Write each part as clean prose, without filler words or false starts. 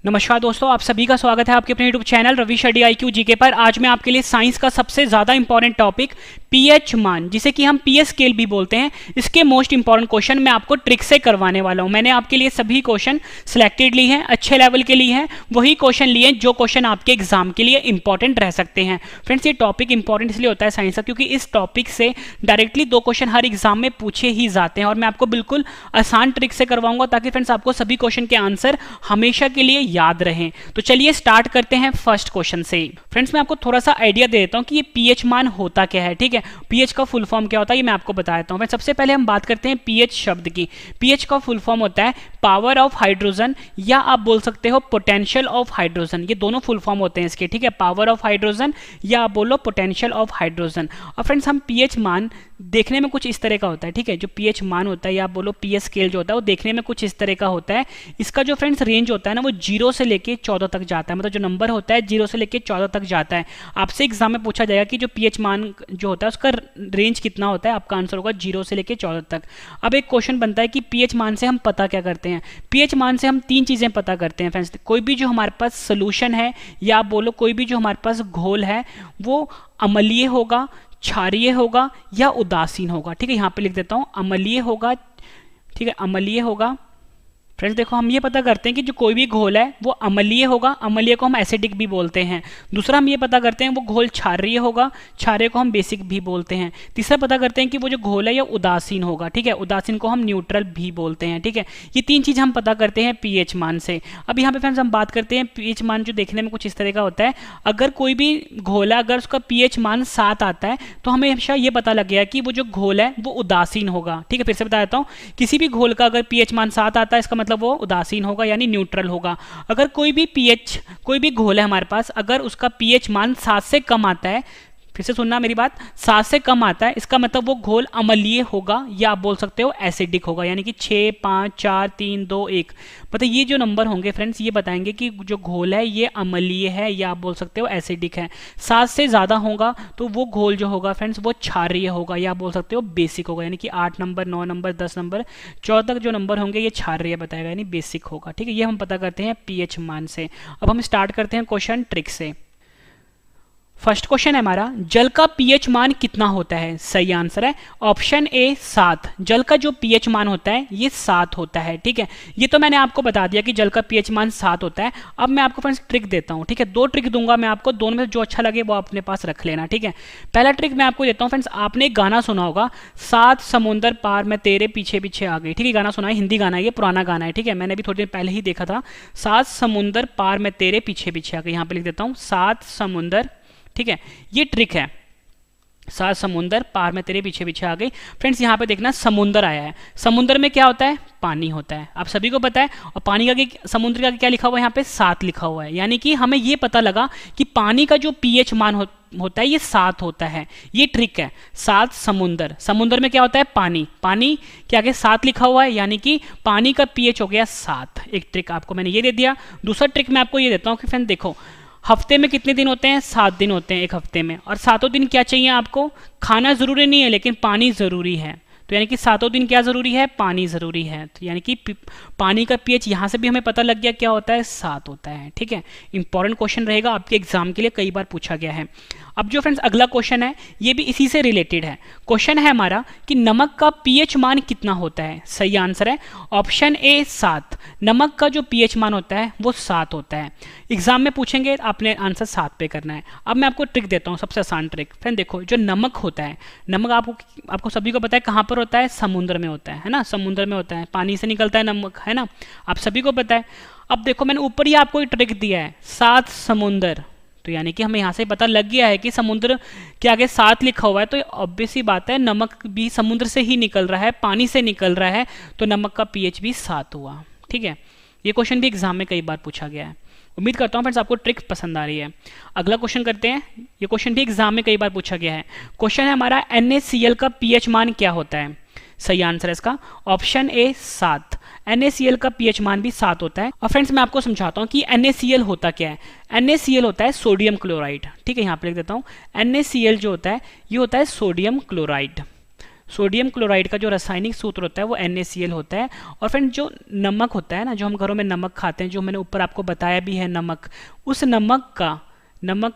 नमस्कार दोस्तों, आप सभी का स्वागत है आपके अपने YouTube channel Ravi Shetty IQ GK पर। आज मैं आपके लिए साइंस का सबसे ज़्यादा इंपॉर्टेंट टॉपिक पीएच मान, जिसे कि हम पीएच स्केल भी बोलते हैं, इसके मोस्ट इंपॉर्टेंट क्वेश्चन मैं आपको ट्रिक से करवाने वाला हूं। मैंने आपके लिए सभी क्वेश्चन सिलेक्टेड लिए हैं, अच्छे लेवल के लिए हैं, वही क्वेश्चन लिए हैं जो क्वेश्चन आपके एग्जाम के लिए इंपॉर्टेंट रह सकते हैं। फ्रेंड्स, ये टॉपिक इंपॉर्टेंट इसलिए होता है साइंस का क्योंकि इस टॉपिक से डायरेक्टली 2 क्वेश्चन हर एग्जाम में पूछे ही जाते हैं और मैं आपको बिल्कुल आसान ट्रिक से करवाऊंगा ताकि फ्रेंड्स आपको सभी क्वेश्चन के आंसर हमेशा के लिए याद रहें। तो चलिए स्टार्ट करते हैं फर्स्ट क्वेश्चन से। फ्रेंड्स, मैं आपको थोड़ा सा आइडिया दे देता हूं कि ये पीएच मान होता क्या है। ठीक है, पीएच का फुल फॉर्म क्या होता है ये मैं आपको बता देता हूं। सबसे पहले हम बात करते हैं पीएच शब्द की। पीएच का फुल फॉर्म होता है पावर ऑफ हाइड्रोजन, या आप बोल सकते हो पोटेंशियल ऑफ हाइड्रोजन। ये दोनों फुल फॉर्म होते हैं इसके। ठीक है, पावर ऑफ हाइड्रोजन या आप बोलो पोटेंशियल ऑफ हाइड्रोजन। और फ्रेंड्स, हम पीएच मान देखने में कुछ इस तरह का होता है। ठीक है, जो पीएच मान होता है या आप बोलो पीएच स्केल जो होता है वो देखने में कुछ इस तरह का होता है। इसका जो फ्रेंड्स रेंज होता है ना वो 0 से लेके 14 तक जाता है। मतलब जो नंबर होता है 0 से लेके 14 तक जाता है। आपसे एग्जाम में पूछा जाएगा कि जो पीएच मान जो होता है उसका रेंज कितना होता है, आपका आंसर होगा 0 से लेके 14 तक। अब एक क्वेश्चन बनता है कि पीएच मान से हम पता क्या करते हैं। पीएच मान से हम 3 चीजें पता करते हैं फ्रेंड्स। कोई भी जो हमारे पास सोल्यूशन है या आप बोलो कोई भी जो हमारे पास घोल है वो अम्लीय होगा, क्षारीय होगा या उदासीन होगा। ठीक है, यहां पे लिख देता हूं अम्लीय होगा। ठीक है, अम्लीय होगा। फ्रेंड्स देखो, हम ये पता करते हैं कि जो कोई भी घोल है वो अम्लीय होगा, अम्लीय को हम एसिडिक भी बोलते हैं। दूसरा हम ये पता करते हैं वो घोल क्षारीय होगा, क्षारीय को हम बेसिक भी बोलते हैं। तीसरा पता करते हैं कि वो जो घोल है ये उदासीन होगा। ठीक है, उदासीन को हम न्यूट्रल भी बोलते हैं। ठीक है, ये 3 चीज हम पता करते हैं पीएच मान से। अब यहाँ पे फ्रेंड्स हम बात करते हैं पीएच मान जो देखने में कुछ इस तरह का होता है। अगर कोई भी घोल है अगर उसका पीएच मान 7 आता है तो हमें हमेशा ये पता लग गया कि वो जो घोल है वो उदासीन होगा। ठीक है, फिर से बता देता हूँ, किसी भी घोल का अगर पीएच मान 7 आता है इसका मतलब वो उदासीन होगा यानी न्यूट्रल होगा। अगर कोई भी घोल है हमारे पास, अगर उसका पीएच मान 7 से कम आता है, फिर से सुनना मेरी बात, 7 से कम आता है इसका मतलब वो घोल अम्लीय होगा या आप बोल सकते हो एसिडिक होगा। यानी कि 6, 5, 4, 3, 2, 1 मतलब ये जो नंबर होंगे फ्रेंड्स ये बताएंगे कि जो घोल है ये अम्लीय है या आप बोल सकते हो एसिडिक है। 7 से ज्यादा होगा तो वो घोल जो होगा फ्रेंड्स वो क्षारीय होगा या आप बोल सकते हो बेसिक होगा। यानी कि 8 नंबर, 9 नंबर, 10 नंबर, 14 तक जो नंबर होंगे ये क्षारीय बताएगा यानी बेसिक होगा। ठीक है, ये हम पता करते हैं पीएच मान से। अब हम स्टार्ट करते हैं क्वेश्चन ट्रिक से। फर्स्ट क्वेश्चन है हमारा, जल का पीएच मान कितना होता है? सही आंसर है ऑप्शन ए 7। जल का जो पीएच मान होता है ये 7 होता है। ठीक है, ये तो मैंने आपको बता दिया कि जल का पीएच मान 7 होता है। अब मैं आपको फ्रेंड्स ट्रिक देता हूं। ठीक है, 2 ट्रिक दूंगा मैं आपको, दोनों में से जो अच्छा लगे वो अपने पास रख लेना। ठीक है, पहला ट्रिक मैं आपको देता हूं फ्रेंड्स, आपने एक गाना सुना होगा, 7 समुंदर पार मैं तेरे पीछे पीछे आ गई। ठीक है, गाना सुना है, हिंदी गाना है, ये पुराना गाना है। ठीक है, मैंने भी थोड़ी देर पहले ही देखा था। 7 समुंदर पार मैं तेरे पीछे पीछे आ गई। यहां पर लिख देता हूं 7 समुंदर। ठीक है, ये ट्रिक है, 7 समुंदर पार में तेरे पीछे पीछे आ गई। फ्रेंड्स यहाँ पे देखना समुंदर आया है, समुंदर में क्या होता है? पानी होता है, आप सभी को पता है। और पानी का समुद्र का क्या लिखा हुआ है? यहाँ पे 7 लिखा हुआ है। यानी कि हमें ये पता लगा कि पानी का जो पीएच मान होता है ये 7 होता है। ये ट्रिक है। 7 समुंदर, समुंदर में क्या होता है? पानी, पानी के आगे 7 लिखा हुआ है यानी कि पानी का पीएच हो गया 7। एक ट्रिक आपको मैंने ये दे दिया। दूसरा ट्रिक मैं आपको ये देता हूँ कि फ्रेंड देखो, हफ्ते में कितने दिन होते हैं? 7 दिन होते हैं एक हफ्ते में। और 7 दिन क्या चाहिए आपको? खाना जरूरी नहीं है लेकिन पानी जरूरी है। तो यानी कि 7 दिन क्या जरूरी है? पानी जरूरी है। तो यानी कि पानी का पीएच यहां से भी हमें पता लग गया क्या होता है? 7 होता है। ठीक है, इंपॉर्टेंट क्वेश्चन रहेगा आपके एग्जाम के लिए, कई बार पूछा गया है। अब जो फ्रेंड्स अगला क्वेश्चन है ये भी इसी से रिलेटेड है। क्वेश्चन है हमारा कि नमक का पीएच मान कितना होता है? सही आंसर है ऑप्शन ए 7। नमक का जो पीएच मान होता है वो 7 होता है। एग्जाम में पूछेंगे, आपने आंसर 7 पे करना है। अब मैं आपको ट्रिक देता हूँ, सबसे आसान ट्रिक। फ्रेंड देखो, जो नमक होता है, नमक आपको सभी को पता है कहाँ पर होता है? समुद्र में होता है ना, समुद्र में होता है, पानी से निकलता है नमक, है ना, आप सभी को पता है। अब देखो मैंने ऊपर ही आपको एक ट्रिक दिया है, 7 समुंदर। तो यानी कि हमें यहाँ से पता लग गया है कि समुद्र के आगे 7 लिखा हुआ है तो ऑब्वियस सी बात है नमक भी समुद्र से ही निकल रहा है, पानी से निकल रहा है, तो नमक का पीएच भी 7 हुआ। ठीक है, ये क्वेश्चन भी एग्जाम में कई बार पूछा गया है। उम्मीद करता हूँ फ्रेंड्स आपको ट्रिक पसंद आ रही है। अगला क्वेश्चन करते हैं, ये क्वेश्चन भी एग्जाम में कई बार पूछा गया है। क्वेश्चन है हमारा, NaCl का पीएच मान क्या होता है? सही आंसर है इसका ऑप्शन ए 7। NaCl का पीएच मान भी 7 होता है। और फ्रेंड्स मैं आपको समझाता हूँ कि NaCl होता क्या है। NaCl होता है सोडियम क्लोराइड। ठीक है, यहाँ पे लिख देता हूँ NaCl जो होता है ये होता है सोडियम क्लोराइड। सोडियम क्लोराइड का जो रासायनिक सूत्र होता है वो NaCl होता है। और फ्रेंड जो नमक होता है ना, जो हम घरों में नमक खाते हैं, जो मैंने ऊपर आपको बताया भी है नमक, उस नमक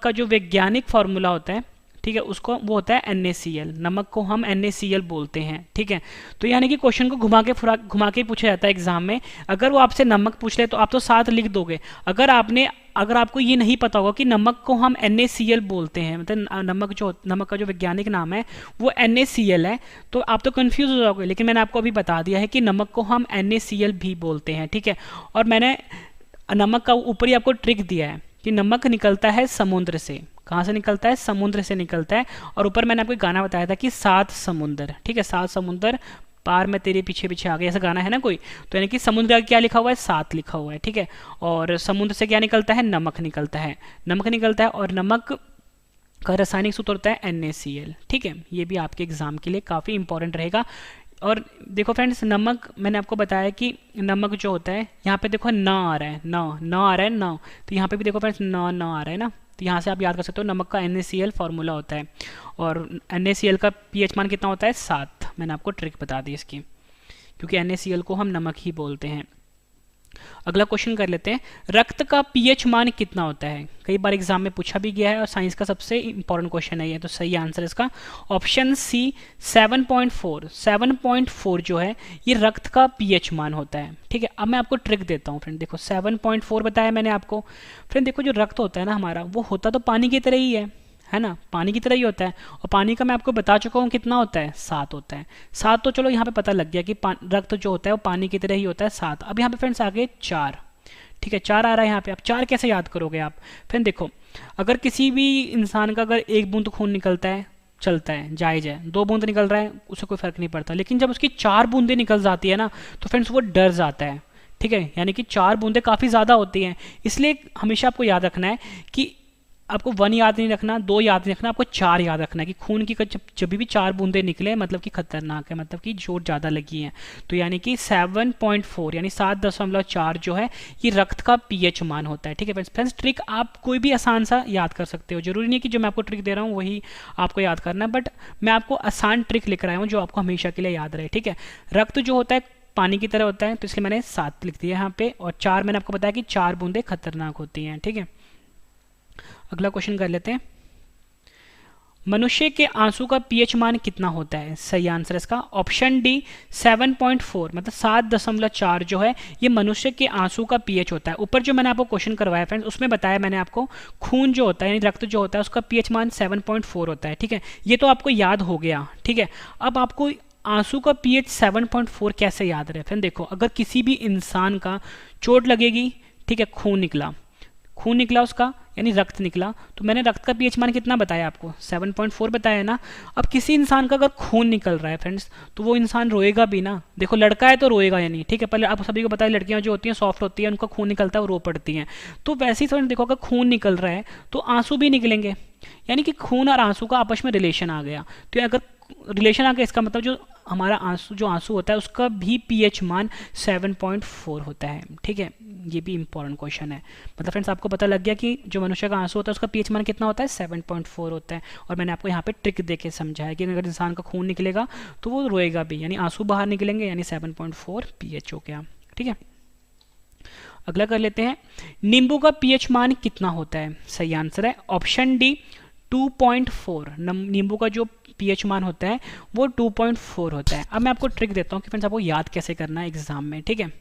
का जो वैज्ञानिक फॉर्मूला होता है, ठीक है, उसको वो होता है NaCl। नमक को हम NaCl बोलते हैं, ठीक है। तो यानी कि क्वेश्चन को घुमा के पूछा जाता है एग्जाम में। अगर वो आपसे नमक पूछ ले तो आप तो साथ लिख दोगे। अगर आपको ये नहीं पता होगा कि नमक को हम NaCl बोलते हैं, मतलब नमक का जो वैज्ञानिक नाम है वो NaCl है, तो आप तो कंफ्यूज हो जाओगे। लेकिन मैंने आपको अभी बता दिया है कि नमक को हम NaCl भी बोलते हैं, ठीक है। और मैंने नमक का ऊपर ही आपको ट्रिक दिया है कि नमक निकलता है समुद्र से। कहाँ से निकलता है? समुद्र से निकलता है। और ऊपर मैंने आपको गाना बताया था कि 7 समुंदर, ठीक है, 7 समुंदर पार में तेरे पीछे पीछे आ गए, ऐसा गाना है ना कोई। तो यानी कि समुद्र का क्या लिखा हुआ है? 7 लिखा हुआ है, ठीक है। और समुद्र से क्या निकलता है? नमक निकलता है। और नमक का रासायनिक सूत्र होता है NaCl, ठीक है। ये भी आपके एग्जाम के लिए काफ़ी इंपॉर्टेंट रहेगा। और देखो फ्रेंड्स, नमक मैंने आपको बताया कि नमक जो होता है, यहाँ पे देखो न आ रहा है, न आ रहा है, न, तो यहाँ पे भी देखो फ्रेंड्स न आ रहा है ना, तो यहाँ से आप याद कर सकते हो नमक का NaCl फॉर्मूला होता है। और NaCl का pH मान कितना होता है? 7। मैंने आपको ट्रिक बता दी इसकी, क्योंकि NaCl को हम नमक ही बोलते हैं। अगला क्वेश्चन कर लेते हैं, रक्त का pH मान कितना होता है? कई बार एग्जाम में पूछा भी गया है और साइंस का सबसे इंपॉर्टेंट क्वेश्चन है ये। तो सही आंसर इसका ऑप्शन सी 7.4। 7.4 जो है ये रक्त का pH मान होता है, ठीक है। अब मैं आपको ट्रिक देता हूँ फ्रेंड, देखो 7.4 बताया मैंने आपको। फ्रेंड देखो, जो रक्त होता है ना हमारा, वो होता तो पानी की तरह ही है ना, पानी की तरह ही होता है। और पानी का मैं आपको बता चुका हूँ कितना होता है? 7 होता है। 7 तो चलो यहाँ पे पता लग गया कि रक्त जो होता है वो पानी की तरह ही होता है, 7। अब यहाँ पे फ्रेंड्स आगे 4, ठीक है, 4 आ रहा है यहाँ पे। आप 4 कैसे याद करोगे आप? फ्रेंड देखो, अगर किसी भी इंसान का अगर 1 बूंद खून निकलता है, चलता है, जायज है। 2 बूंद निकल रहा है, उसे कोई फर्क नहीं पड़ता। लेकिन जब उसकी 4 बूंदें निकल जाती है ना, तो फ्रेंड्स वो डर जाता है, ठीक है। यानी कि 4 बूंदें काफ़ी ज़्यादा होती हैं। इसलिए हमेशा आपको याद रखना है कि आपको 1 याद नहीं रखना, 2 याद नहीं रखना, आपको 4 याद रखना है कि खून की जब भी 4 बूंदें निकले मतलब कि खतरनाक है, मतलब कि चोट ज़्यादा लगी है। तो यानी कि 7.4 यानी 7.4 जो है ये रक्त का pH मान होता है, ठीक है फ्रेंड्स। ट्रिक आप कोई भी आसान सा याद कर सकते हो, जरूरी नहीं है कि जो मैं आपको ट्रिक दे रहा हूँ वही आपको याद करना है, बट मैं आपको आसान ट्रिक लेकर आया हूँ जो आपको हमेशा के लिए याद रहे, ठीक है। रक्त जो होता है पानी की तरह होता है, तो इसलिए मैंने 7 लिख दिया यहाँ पे। और 4 मैंने आपको बताया कि 4 बूंदें खतरनाक होती हैं, ठीक है। अगला क्वेश्चन कर लेते हैं, मनुष्य के आंसू का pH मान कितना होता है? सही आंसर इसका ऑप्शन डी 7.4, मतलब 7.4 जो है ये मनुष्य के आंसू का pH होता है। ऊपर जो मैंने आपको क्वेश्चन करवाया फ्रेंड्स, उसमें बताया मैंने आपको खून जो होता है यानी रक्त जो होता है उसका pH मान 7.4 होता है, ठीक है। ये तो आपको याद हो गया, ठीक है। अब आपको आंसू का pH 7.4 कैसे याद रहे? फ्रेंड देखो, अगर किसी भी इंसान का चोट लगेगी, ठीक है, खून निकला उसका यानी रक्त निकला, तो मैंने रक्त का pH मान कितना बताया आपको? 7.4 बताया ना। अब किसी इंसान का अगर खून निकल रहा है फ्रेंड्स, तो वो इंसान रोएगा भी ना। देखो लड़का है तो रोएगा यानी, ठीक है। पहले आप सभी को पता है लड़कियां जो होती हैं सॉफ्ट होती हैं, उनका खून निकलता है वो रो पड़ती हैं। तो वैसे ही फ्रेंड्स देखो, अगर खून निकल रहा है तो आंसू भी निकलेंगे, यानी कि खून और आंसू का आपस में रिलेशन आ गया। तो अगर रिलेशन आ गया, इसका मतलब जो हमारा आंसू होता है उसका भी pH मान 7.4 होता है, ठीक है। ये भी इंपॉर्टेंट क्वेश्चन है। मतलब फ्रेंड्स आपको पता लग गया कि जो मनुष्य का आंसू होता है उसका pH मान कितना होता है? 7.4 होता है। और मैंने आपको यहाँ पे ट्रिक देके समझाया कि अगर इंसान का खून निकलेगा तो वो रोएगा भी, यानी आंसू बाहर निकलेंगे, यानी 7.4 pH हो गया, ठीक है। अगला कर लेते हैं, नींबू का pH मान कितना होता है? सही आंसर है ऑप्शन डी 2.4। नींबू का जो pH मान होता है वो 2.4 होता है। अब मैं आपको ट्रिक देता हूँ कि फ्रेंड्स आपको याद कैसे करना है एग्जाम में, ठीक है।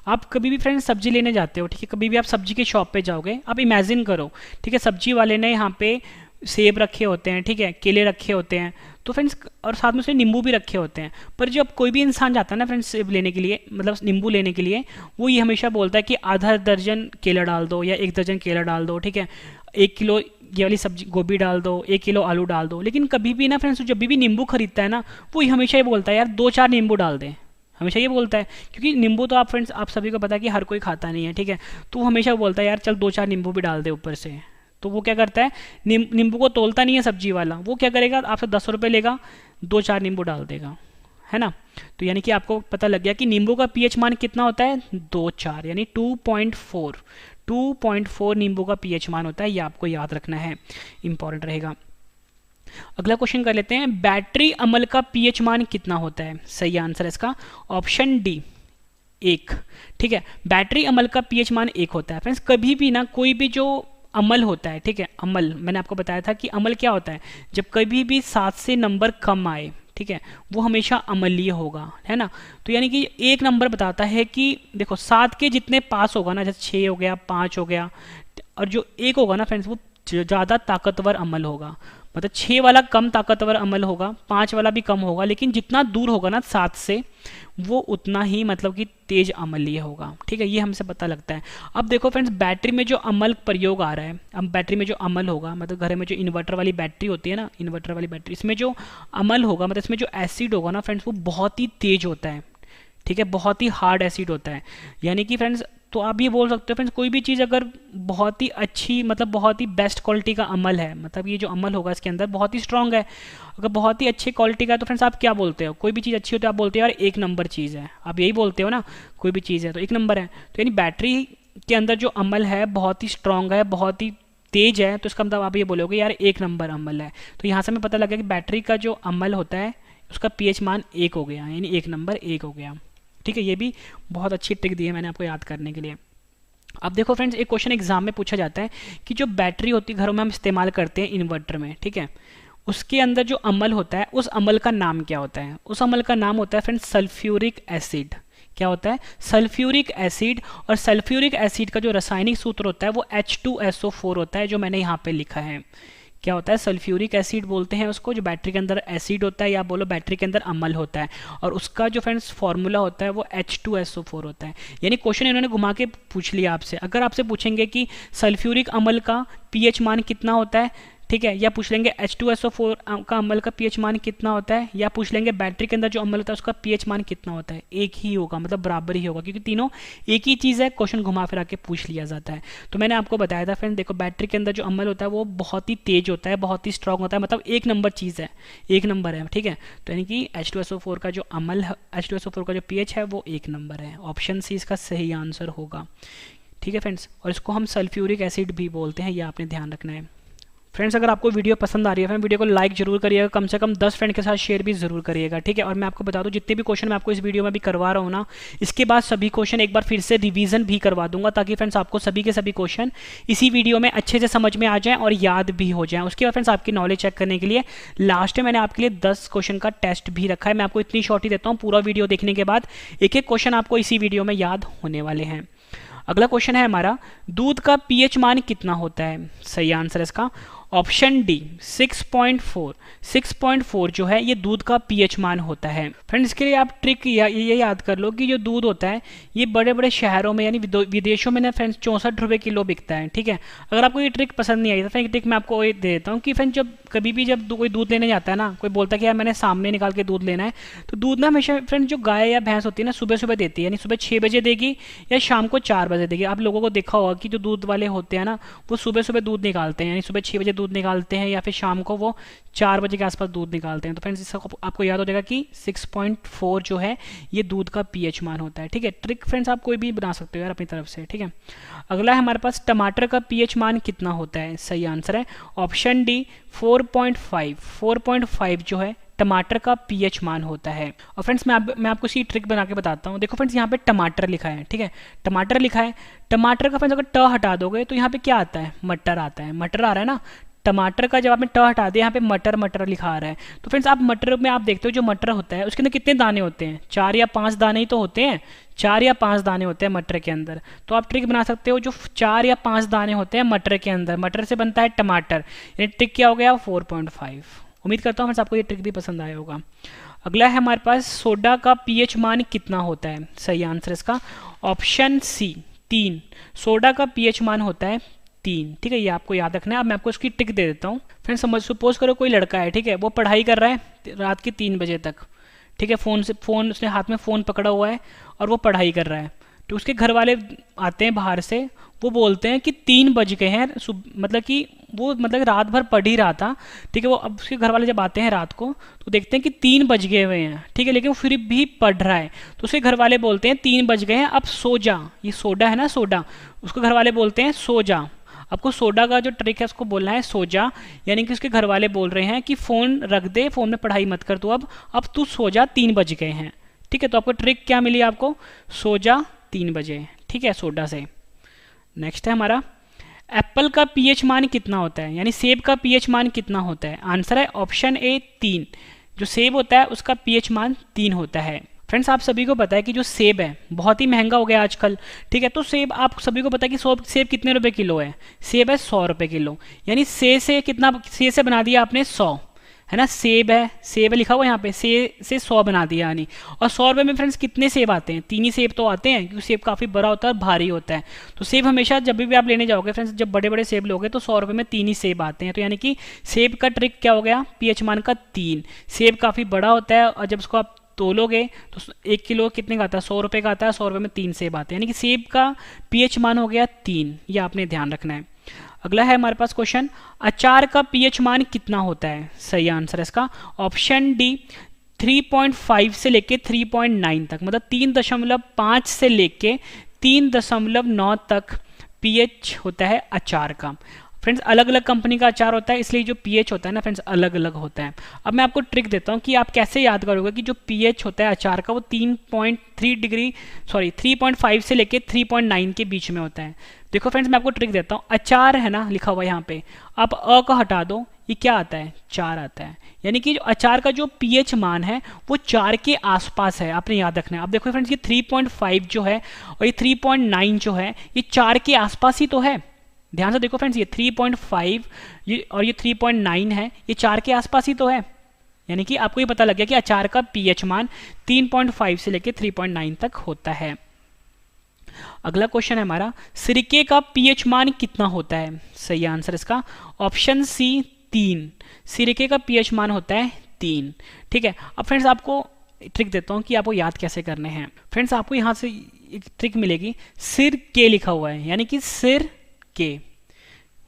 आप कभी भी फ्रेंड्स सब्जी लेने जाते हो, ठीक है, कभी भी आप सब्जी के शॉप पे जाओगे, आप इमेजिन करो, ठीक है, सब्जी वाले ने यहाँ पे सेब रखे होते हैं, ठीक है, केले रखे होते हैं, तो फ्रेंड्स और साथ में उसने नींबू भी रखे होते हैं। पर जब कोई भी इंसान जाता है ना फ्रेंड्स सेब लेने के लिए, मतलब नींबू लेने के लिए, वो ये हमेशा बोलता है कि आधा दर्जन केला डाल दो या 1 दर्जन केला डाल दो, ठीक है, 1 किलो ये वाली सब्जी गोभी डाल दो, 1 किलो आलू डाल दो। लेकिन कभी भी ना फ्रेंड्स जब भी नींबू खरीदता है ना, वो हमेशा ये बोलता है यार 2-4 नींबू डाल दें, हमेशा ये बोलता है। क्योंकि नींबू तो आप फ्रेंड्स आप सभी को पता है कि हर कोई खाता नहीं है, ठीक है, तो वो हमेशा बोलता है यार चल 2-4 नींबू भी डाल दे ऊपर से। तो वो क्या करता है, नींबू को तोलता नहीं है सब्जी वाला, वो क्या करेगा, आपसे 10 रुपये लेगा, 2-4 नींबू डाल देगा, है ना। तो यानी कि आपको पता लग गया कि नींबू का pH मान कितना होता है? 2-4 यानी 2.4 नींबू का pH मान होता है। ये आपको याद रखना है, इंपॉर्टेंट रहेगा। अगला क्वेश्चन कर लेते हैं, बैटरी अम्ल का पीएच मान कितना होता है? सही आंसर है इसका ऑप्शन डी, 1। ठीक है, बैटरी अम्ल का पीएच मान 1 होता है। फ्रेंड्स कभी भी ना कोई भी जो अम्ल होता है, ठीक है, अम्ल मैंने आपको बताया था कि अम्ल क्या होता है, जब कभी भी 7 से नंबर कम आए, ठीक है, वो हमेशा अम्लीय होगा, है ना। तो यानी कि एक नंबर बताता है कि देखो 7 के जितने पास होगा ना, जैसे 6 हो गया, 5 हो गया, और जो 1 होगा ना फ्रेंड्स, वो ज़्यादा ताकतवर अम्ल होगा। मतलब 6 वाला कम ताकतवर अम्ल होगा, 5 वाला भी कम होगा, लेकिन जितना दूर होगा ना 7 से, वो उतना ही मतलब कि तेज अम्लीय होगा। ठीक है, ये हमसे पता लगता है। अब देखो फ्रेंड्स, बैटरी में जो अम्ल प्रयोग आ रहा है, अब बैटरी में जो अम्ल होगा, मतलब घर में जो इन्वर्टर वाली बैटरी होती है ना, इन्वर्टर वाली बैटरी, इसमें जो अम्ल होगा, मतलब इसमें जो एसिड होगा ना फ्रेंड्स, वो बहुत ही तेज होता है। ठीक है, बहुत ही हार्ड एसिड होता है। यानी कि फ्रेंड्स, तो आप ये बोल सकते हो फ्रेंड्स, कोई भी चीज़ अगर बहुत ही अच्छी, मतलब बहुत ही बेस्ट क्वालिटी का अमल है, मतलब ये जो अमल होगा इसके अंदर बहुत ही स्ट्रांग है, अगर बहुत ही अच्छी क्वालिटी का है, तो फ्रेंड्स आप क्या बोलते हो? कोई भी चीज़ अच्छी होती है आप बोलते हो यार 1 नंबर चीज़ है, आप यही बोलते हो ना, कोई भी चीज़ है तो 1 नंबर है। तो यानी बैटरी के अंदर जो अमल है बहुत ही स्ट्रांग है, बहुत ही तेज है, तो इसका मतलब आप ये बोलोगे यार 1 नंबर अमल है। तो यहाँ से हमें पता लगा कि बैटरी का जो अमल होता है उसका पीएच मान 1 हो गया, यानी 1 नंबर 1 हो गया। ठीक है, ये भी बहुत अच्छी ट्रिक दी है मैंने आपको याद करने के लिए। अब देखो फ्रेंड्स, एक क्वेश्चन एग्जाम में पूछा जाता है कि जो बैटरी होती है घरों में हम इस्तेमाल करते हैं इन्वर्टर में, ठीक है, उसके अंदर जो अमल होता है उस अमल का नाम क्या होता है? उस अमल का नाम होता है फ्रेंड्स सल्फ्यूरिक एसिड। क्या होता है? Sulphuric acid. और सल्फ्यूरिक एसिड का जो रासायनिक सूत्र होता है वो H2SO4 होता है, जो मैंने यहाँ पे लिखा है। क्या होता है? सल्फ्यूरिक एसिड बोलते हैं उसको, जो बैटरी के अंदर एसिड होता है, या बोलो बैटरी के अंदर अम्ल होता है, और उसका जो फ्रेंड्स फॉर्मूला होता है वो H2SO4 होता है। यानी क्वेश्चन इन्होंने घुमा के पूछ लिया आपसे। अगर आपसे पूछेंगे कि सल्फ्यूरिक अम्ल का पीएच मान कितना होता है, ठीक है, या पूछ लेंगे H2SO4 का अम्ल का पीएच मान कितना होता है, या पूछ लेंगे बैटरी के अंदर जो अम्ल होता है उसका पीएच मान कितना होता है, एक ही होगा, मतलब बराबर ही होगा, क्योंकि तीनों एक ही चीज़ है। क्वेश्चन घुमा फिरा के पूछ लिया जाता है। तो मैंने आपको बताया था फ्रेंड, देखो बैटरी के अंदर जो अम्ल होता है वो बहुत ही तेज होता है, बहुत ही स्ट्रांग होता है, मतलब 1 नंबर चीज़ है, 1 नंबर है। ठीक है, तो यानी कि H2SO4 का जो अम्ल है, H2SO4 का जो पीएच है वो 1 नंबर है। ऑप्शन सी इसका सही आंसर होगा। ठीक है फ्रेंड्स, और इसको हम सल्फ्यूरिक एसिड भी बोलते हैं, ये आपने ध्यान रखना है। फ्रेंड्स, अगर आपको वीडियो पसंद आ रही है फ्रेंड, वीडियो को लाइक जरूर करिएगा, कम से कम 10 फ्रेंड के साथ शेयर भी जरूर करिएगा। ठीक है, और मैं आपको बता दूं, जितने भी क्वेश्चन मैं आपको इस वीडियो में भी करवा रहा हूँ ना, इसके बाद सभी क्वेश्चन एक बार फिर से रिवीजन भी करवा दूंगा, ताकि फ्रेंड्स आपको सभी के सभी क्वेश्चन इसी वीडियो में अच्छे से समझ में आ जाएं और याद भी हो जाएं। उसके बाद फ्रेंड्स आपकी नॉलेज चेक करने के लिए लास्ट में मैंने आपके लिए 10 क्वेश्चन का टेस्ट भी रखा है। मैं आपको इतनी शॉर्ट ही देता हूँ, पूरा वीडियो देखने के बाद एक एक क्वेश्चन आपको इसी वीडियो में याद होने वाले हैं। अगला क्वेश्चन है हमारा, दूध का पीएच मान कितना होता है? सही आंसर है इसका ऑप्शन डी, 6.4। 6.4 जो है ये दूध का पीएच मान होता है। फ्रेंड्स, इसके लिए आप ट्रिक ये याद कर लो कि जो दूध होता है ये बड़े बड़े शहरों में यानी विदेशों में ना फ्रेंड्स 64 रुपये किलो बिकता है। ठीक है, अगर आपको ये ट्रिक पसंद नहीं आई तो फ्रेंड ट्रिक मैं आपको ये दे देता हूँ कि फ्रेंड जब कभी भी जब कोई दूध लेने जाता है ना, कोई बोलता है कि यार मैंने सामने निकाल के दूध लेना है, तो दूध ना हमेशा फ्रेंड जो गाय या भैंस होती है ना सुबह सुबह देती है, यानी सुबह 6 बजे देगी या शाम को 4 बजे देगी। आप लोगों को देखा होगा कि जो दूध वाले होते हैं ना वो सुबह सुबह दूध निकालते हैं, यानी सुबह 6 बजे दूध निकालते हैं या फिर शाम को वो 4 बजे के आसपास दूध निकालते हैं। तो फ्रेंड्स इसका आपको याद हो जाएगा कि 6.4 जो है ये दूध का पीएच मान होता है। ठीक है, ट्रिक फ्रेंड्स आप कोई भी बना सकते हो यार अपनी तरफ से। ठीक है, अगला है हमारे पास, टमाटर का पीएच मान कितना होता है? सही आंसर है ऑप्शन डी, 4.5। 4.5 जो है टमाटर का पीएच मान होता है। और फ्रेंड्स मैं आपको इसी ट्रिक बना के बताता हूँ। देखो फ्रेंड्स, यहाँ पे टमाटर लिखा है, ठीक है, टमाटर लिखा है, टमाटर का फ्रेंड्स अगर ट हटा दोगे तो यहाँ पे क्या आता है? मटर आता है। मटर आ रहा है ना, टमाटर का जब आपने ट हटा दिया यहाँ पे मटर मटर लिखा आ रहा है। तो फ्रेंड्स आप मटर में आप देखते हो जो मटर होता है उसके अंदर कितने दाने होते हैं? 4 या 5 दाने ही तो होते हैं, 4 या 5 दाने होते हैं मटर के अंदर। तो आप ट्रिक बना सकते हो, जो 4 या 5 दाने होते हैं मटर के अंदर, मटर से बनता है टमाटर, यानी ट्रिक क्या हो गया? 4.5। उम्मीद करता हूँ आपको ये ट्रिक भी पसंद आया होगा। अगला है हमारे पास, सोडा का पीएच मान कितना होता है? सही आंसर इसका ऑप्शन सी, 3। सोडा का पीएच मान होता है 3। ठीक है, ये आपको याद रखना है। अब मैं आपको इसकी ट्रिक दे देता हूँ। फ्रेंड्स सपोज करो कोई लड़का है, ठीक है, वो पढ़ाई कर रहा है रात के 3 बजे तक। ठीक है, फोन उसने हाथ में फ़ोन पकड़ा हुआ है और वो पढ़ाई कर रहा है। तो उसके घर वाले आते हैं बाहर से, वो बोलते हैं कि 3 बज गए हैं, मतलब कि वो मतलब रात भर पढ़ ही रहा था। ठीक है, वो अब उसके घर वाले जब आते हैं रात को तो देखते हैं कि 3 बज गए हुए हैं। ठीक है, लेकिन वो फिर भी पढ़ रहा है। तो उसके घर वाले बोलते हैं 3 बज गए हैं, अब सो जा। ये सोडा है ना, सोडा, उसको घर वाले बोलते हैं सो जा, आपको सोडा का जो ट्रिक है उसको बोलना है सोजा, यानी कि उसके घर वाले बोल रहे हैं कि फ़ोन रख दे, फ़ोन में पढ़ाई मत कर तू, अब तू सो जा, 3 बज गए हैं। ठीक है, तो आपको ट्रिक क्या मिली, आपको सो जा 3 बजे। ठीक है, सोडा से। नेक्स्ट है हमारा, एप्पल का पीएच मान कितना होता है, यानी सेब का पीएच मान कितना होता है। आंसर है ऑप्शन ए 3। जो सेब होता है उसका पीएच मान 3 होता है। फ्रेंड्स, आप सभी को पता है कि जो सेब है बहुत ही महंगा हो गया आजकल। ठीक है, तो सेब आप सभी को पता है कि सेब कितने रुपए किलो है। सेब है 100 रुपए किलो, यानी से कितना, से बना दिया आपने 100, है ना। सेब है लिखा हुआ यहाँ पे, से 100 बना दिया यानी। और 100 रुपये में फ्रेंड्स कितने सेब आते हैं, 3 ही सेब तो आते हैं, क्योंकि सेब काफ़ी बड़ा होता है और भारी होता है। तो सेब हमेशा जब भी आप लेने जाओगे फ्रेंड्स, जब बड़े बड़े सेब लोगे तो 100 रुपये में 3 ही सेब आते हैं। तो यानी कि सेब का ट्रिक क्या हो गया, पीएच मान का 3। सेब काफ़ी बड़ा होता है और जब उसको आप तोलोगे तो 1 किलो कितने का आता है, 100 रुपये का आता है। 100 रुपये में 3 सेब आते हैं, यानी कि सेब का पीएच मान हो गया 3। ये आपने ध्यान रखना है। अगला है हमारे पास क्वेश्चन, अचार का पीएच मान कितना होता है। सही आंसर है इसका ऑप्शन डी 3.5 से लेके 3.9 तक, मतलब 3.5 से लेके 3.9 तक पीएच होता है अचार का। फ्रेंड्स, अलग अलग कंपनी का अचार होता है, इसलिए जो पीएच होता है ना फ्रेंड्स अलग अलग होता है। अब मैं आपको ट्रिक देता हूँ कि आप कैसे याद करोगे कि जो पीएच होता है अचार का वो 3.5 से लेके 3.9 के बीच में होता है। देखो फ्रेंड्स, मैं आपको ट्रिक देता हूँ। अचार है ना लिखा हुआ यहाँ पे, आप अ को हटा दो, ये क्या आता है, 4 आता है। यानी कि जो अचार का जो पीएच मान है वो 4 के आसपास है, आपने याद रखना है। अब देखो फ्रेंड्स, ये 3.5 जो है और ये 3.9 जो है, ये 4 के आसपास ही तो है। ध्यान से देखो फ्रेंड्स, ये 3.5 और ये 3.9 है, ये 4 के आसपास ही तो है। यानी कि आपको ये पता लग गया कि अचार का पीएच मान 3.5 से लेकर 3.9 तक होता है। अगला क्वेश्चन है हमारा, सिरके का पीएच मान कितना होता है। सही आंसर इसका ऑप्शन सी 3। सिरके का पीएच मान होता है 3। ठीक है, अब फ्रेंड्स आपको ट्रिक देता हूँ कि आपको याद कैसे करने हैं। फ्रेंड्स, आपको यहाँ से एक ट्रिक मिलेगी, सिर के लिखा हुआ है, यानी कि सिर के,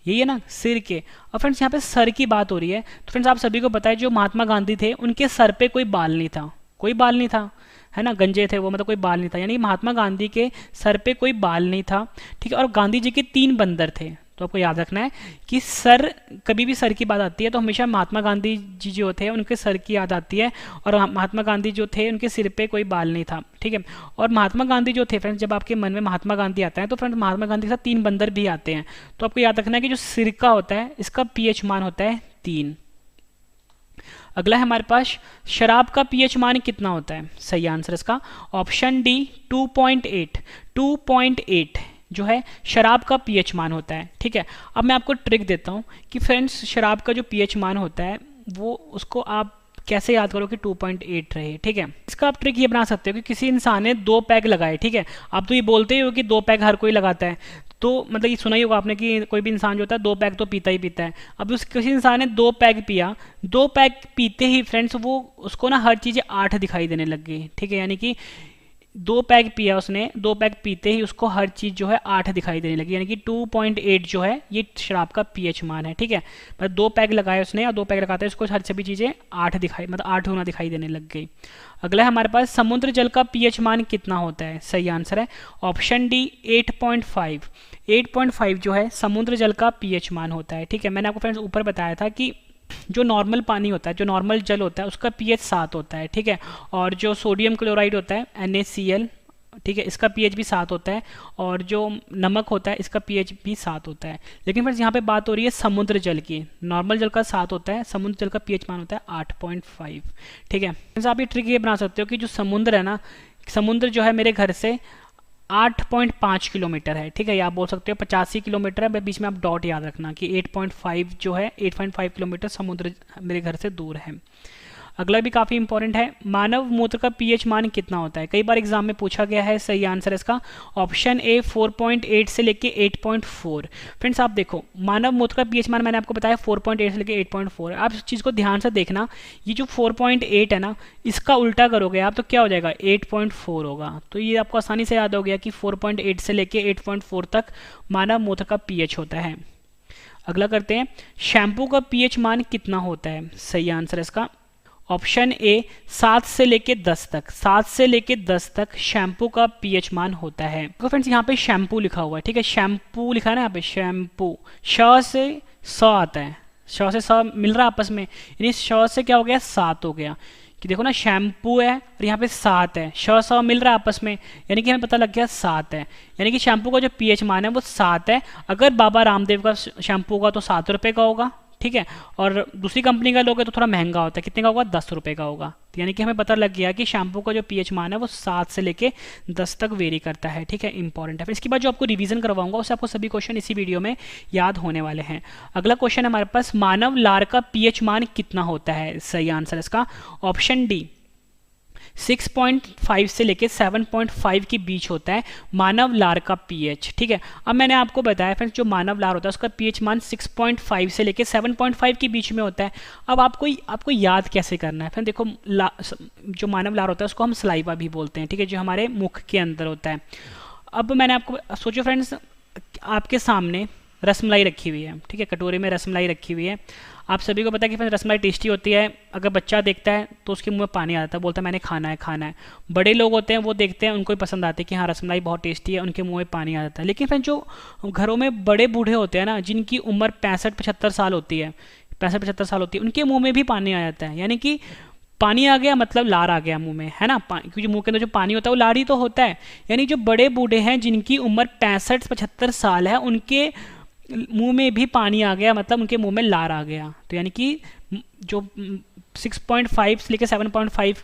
यही है ना, सिर के। और फ्रेंड्स यहाँ पे सर की बात हो रही है, तो फ्रेंड्स आप सभी को पता है जो महात्मा गांधी थे उनके सर पे कोई बाल नहीं था, कोई बाल नहीं था, है ना, गंजे थे वो, मतलब कोई बाल नहीं था। यानी महात्मा गांधी के सर पे कोई बाल नहीं था। ठीक है, और गांधी जी के 3 बंदर थे। तो आपको याद रखना है कि सर, कभी भी सर की बात आती है तो हमेशा महात्मा गांधी जी जो थे उनके सर की याद आती है, और महात्मा गांधी जो थे उनके सिर पे कोई बाल नहीं था। ठीक है, और महात्मा गांधी जो थे फ्रेंड्स, जब आपके मन में महात्मा गांधी आता है तो फ्रेंड्स महात्मा गांधी के साथ 3 बंदर भी आते हैं। तो आपको याद रखना है कि जो सिरका होता है इसका पीएच मान होता है 3। अगला है हमारे पास, शराब का पीएच मान कितना होता है। सही आंसर इसका ऑप्शन डी 2.8। 2.8 जो है शराब का पीएच मान होता है। ठीक है, अब मैं आपको ट्रिक देता हूँ कि फ्रेंड्स शराब का जो पीएच मान होता है वो, उसको आप कैसे याद करो कि 2.8 रहे। ठीक है, इसका आप ट्रिक ये बना सकते हो कि किसी इंसान ने 2 पैग लगाए। ठीक है, आप तो ये बोलते ही हो कि 2 पैग हर कोई लगाता है, तो मतलब ये सुना ही होगा आपने कि कोई भी इंसान जो होता है 2 पैग तो पीता ही पीता है। अब किसी इंसान ने 2 पैग पिया, 2 पैग पीते ही फ्रेंड्स वो, उसको ना हर चीज़ें 8 दिखाई देने लग गई। ठीक है, यानी कि 2 पैग पिया उसने, 2 पैग पीते ही उसको हर चीज़ जो है 8 दिखाई देने लगी, यानी कि 2.8 जो है ये शराब का पीएच मान है। ठीक है, मतलब 2 पैग लगाए उसने और 2 पैग लगाते उसको हर सभी चीज़ें 8 दिखाई, मतलब 8 होना दिखाई देने लग गई। अगला है हमारे पास, समुद्र जल का पीएच मान कितना होता है। सही आंसर है ऑप्शन डी 8.5। 8.5 जो है समुद्र जल का पीएच मान होता है। ठीक है, मैंने आपको फ्रेंड्स ऊपर बताया था कि जो नॉर्मल पानी होता है, जो नॉर्मल जल होता है उसका पीएच 7 होता है। ठीक है, और जो सोडियम क्लोराइड होता है NaCl, ठीक है, इसका पीएच भी 7 होता है, और जो नमक होता है इसका पीएच भी 7 होता है। लेकिन फ्रेंड्स यहाँ पे बात हो रही है समुद्र जल की। नॉर्मल जल का 7 होता है, समुद्र जल का पीएच मान होता है 8.5। ठीक है, फ्रेंड्स आप ये ट्रिक ये बना सकते हो कि जो समुद्र है ना, समुद्र जो है मेरे घर से 8.5 किलोमीटर है। ठीक है, या आप बोल सकते हो 85 किलोमीटर है, बीच में आप डॉट याद रखना कि 8.5 जो है 8.5 किलोमीटर समुद्र मेरे घर से दूर है। अगला भी काफ़ी इंपॉर्टेंट है, मानव मूत्र का पीएच मान कितना होता है। कई बार एग्जाम में पूछा गया है। सही आंसर है इसका ऑप्शन ए 4.8 से लेके 8.4। फ्रेंड्स आप देखो, मानव मूत्र का पीएच मान मैंने आपको बताया 4.8 से लेके 8.4। आप इस चीज़ को ध्यान से देखना, ये जो 4.8 है ना, इसका उल्टा करोगे आप तो क्या हो जाएगा, 8.4 होगा। तो ये आपको आसानी से याद हो गया कि 4.8 से लेके 8.4 तक मानव मूत्र का पीएच होता है। अगला करते हैं, शैम्पू का पीएच मान कितना होता है। सही आंसर है इसका ऑप्शन ए 7 से लेके 10 तक, 7 से लेके 10 तक शैम्पू का पीएच मान होता है। तो फ्रेंड्स यहाँ पे शैम्पू लिखा हुआ है, ठीक है, शैम्पू लिखा है ना यहाँ पे, शैम्पू, श से स आता है, श से स मिल रहा है आपस में, यानी श से क्या हो गया 7 हो गया, कि देखो ना शैम्पू है और यहाँ पे 7 है, श स मिल रहा है आपस में, यानी कि हमें पता लग गया 7 है, यानी कि शैम्पू का जो पीएच मान है वो 7 है। अगर बाबा रामदेव का शैम्पू होगा तो 7 रुपये का होगा, ठीक है, और दूसरी कंपनी का लोगे तो थोड़ा महंगा होता है, कितने का होगा 10 रुपये का होगा। तो यानी कि हमें पता लग गया कि शैम्पू का जो पीएच मान है वो 7 से लेके 10 तक वेरी करता है, ठीक है, इंपॉर्टेंट है। फिर इसके बाद जो आपको रिवीजन करवाऊंगा उससे आपको सभी क्वेश्चन इसी वीडियो में याद होने वाले हैं। अगला क्वेश्चन है हमारे पास, मानव लार का पीएच मान कितना होता है? सही आंसर इसका ऑप्शन डी 6.5 से लेके 7.5 के बीच होता है मानव लार का पीएच, ठीक है। अब मैंने आपको बताया फ्रेंड्स जो मानव लार होता है उसका पीएच मान 6.5 से लेके 7.5 के बीच में होता है। अब आपको याद कैसे करना है? फिर देखो जो मानव लार होता है उसको हम सलाइवा भी बोलते हैं, ठीक है, जो हमारे मुख के अंदर होता है। अब मैंने आपको सोचो फ्रेंड्स आपके सामने रसमलाई रखी हुई है, ठीक है, कटोरे में रसमलाई रखी हुई है। आप सभी को पता है कि रसमलाई टेस्टी होती है, अगर बच्चा देखता है तो उसके मुंह में पानी आ जाता है, बोलता है मैंने खाना है खाना है। बड़े लोग होते हैं वो देखते हैं, उनको भी पसंद आती है कि हाँ रसमलाई बहुत टेस्टी है, उनके मुंह में पानी आ जाता है। लेकिन फिर जो घरों में बड़े बूढ़े होते हैं ना, जिनकी उम्र 65-75 साल होती है, 65-75 साल होती है, उनके मुँह में भी पानी आ जाता है, यानी कि पानी आ गया मतलब लार आ गया मुंह में, है ना, क्योंकि मुंह के अंदर जो पानी होता है वो लार ही तो होता है। यानी जो बड़े बूढ़े हैं जिनकी उम्र 65-75 साल है, उनके मुंह में भी पानी आ गया मतलब उनके मुंह में लार आ गया। तो यानी कि जो 6.5 से लेकर 7.5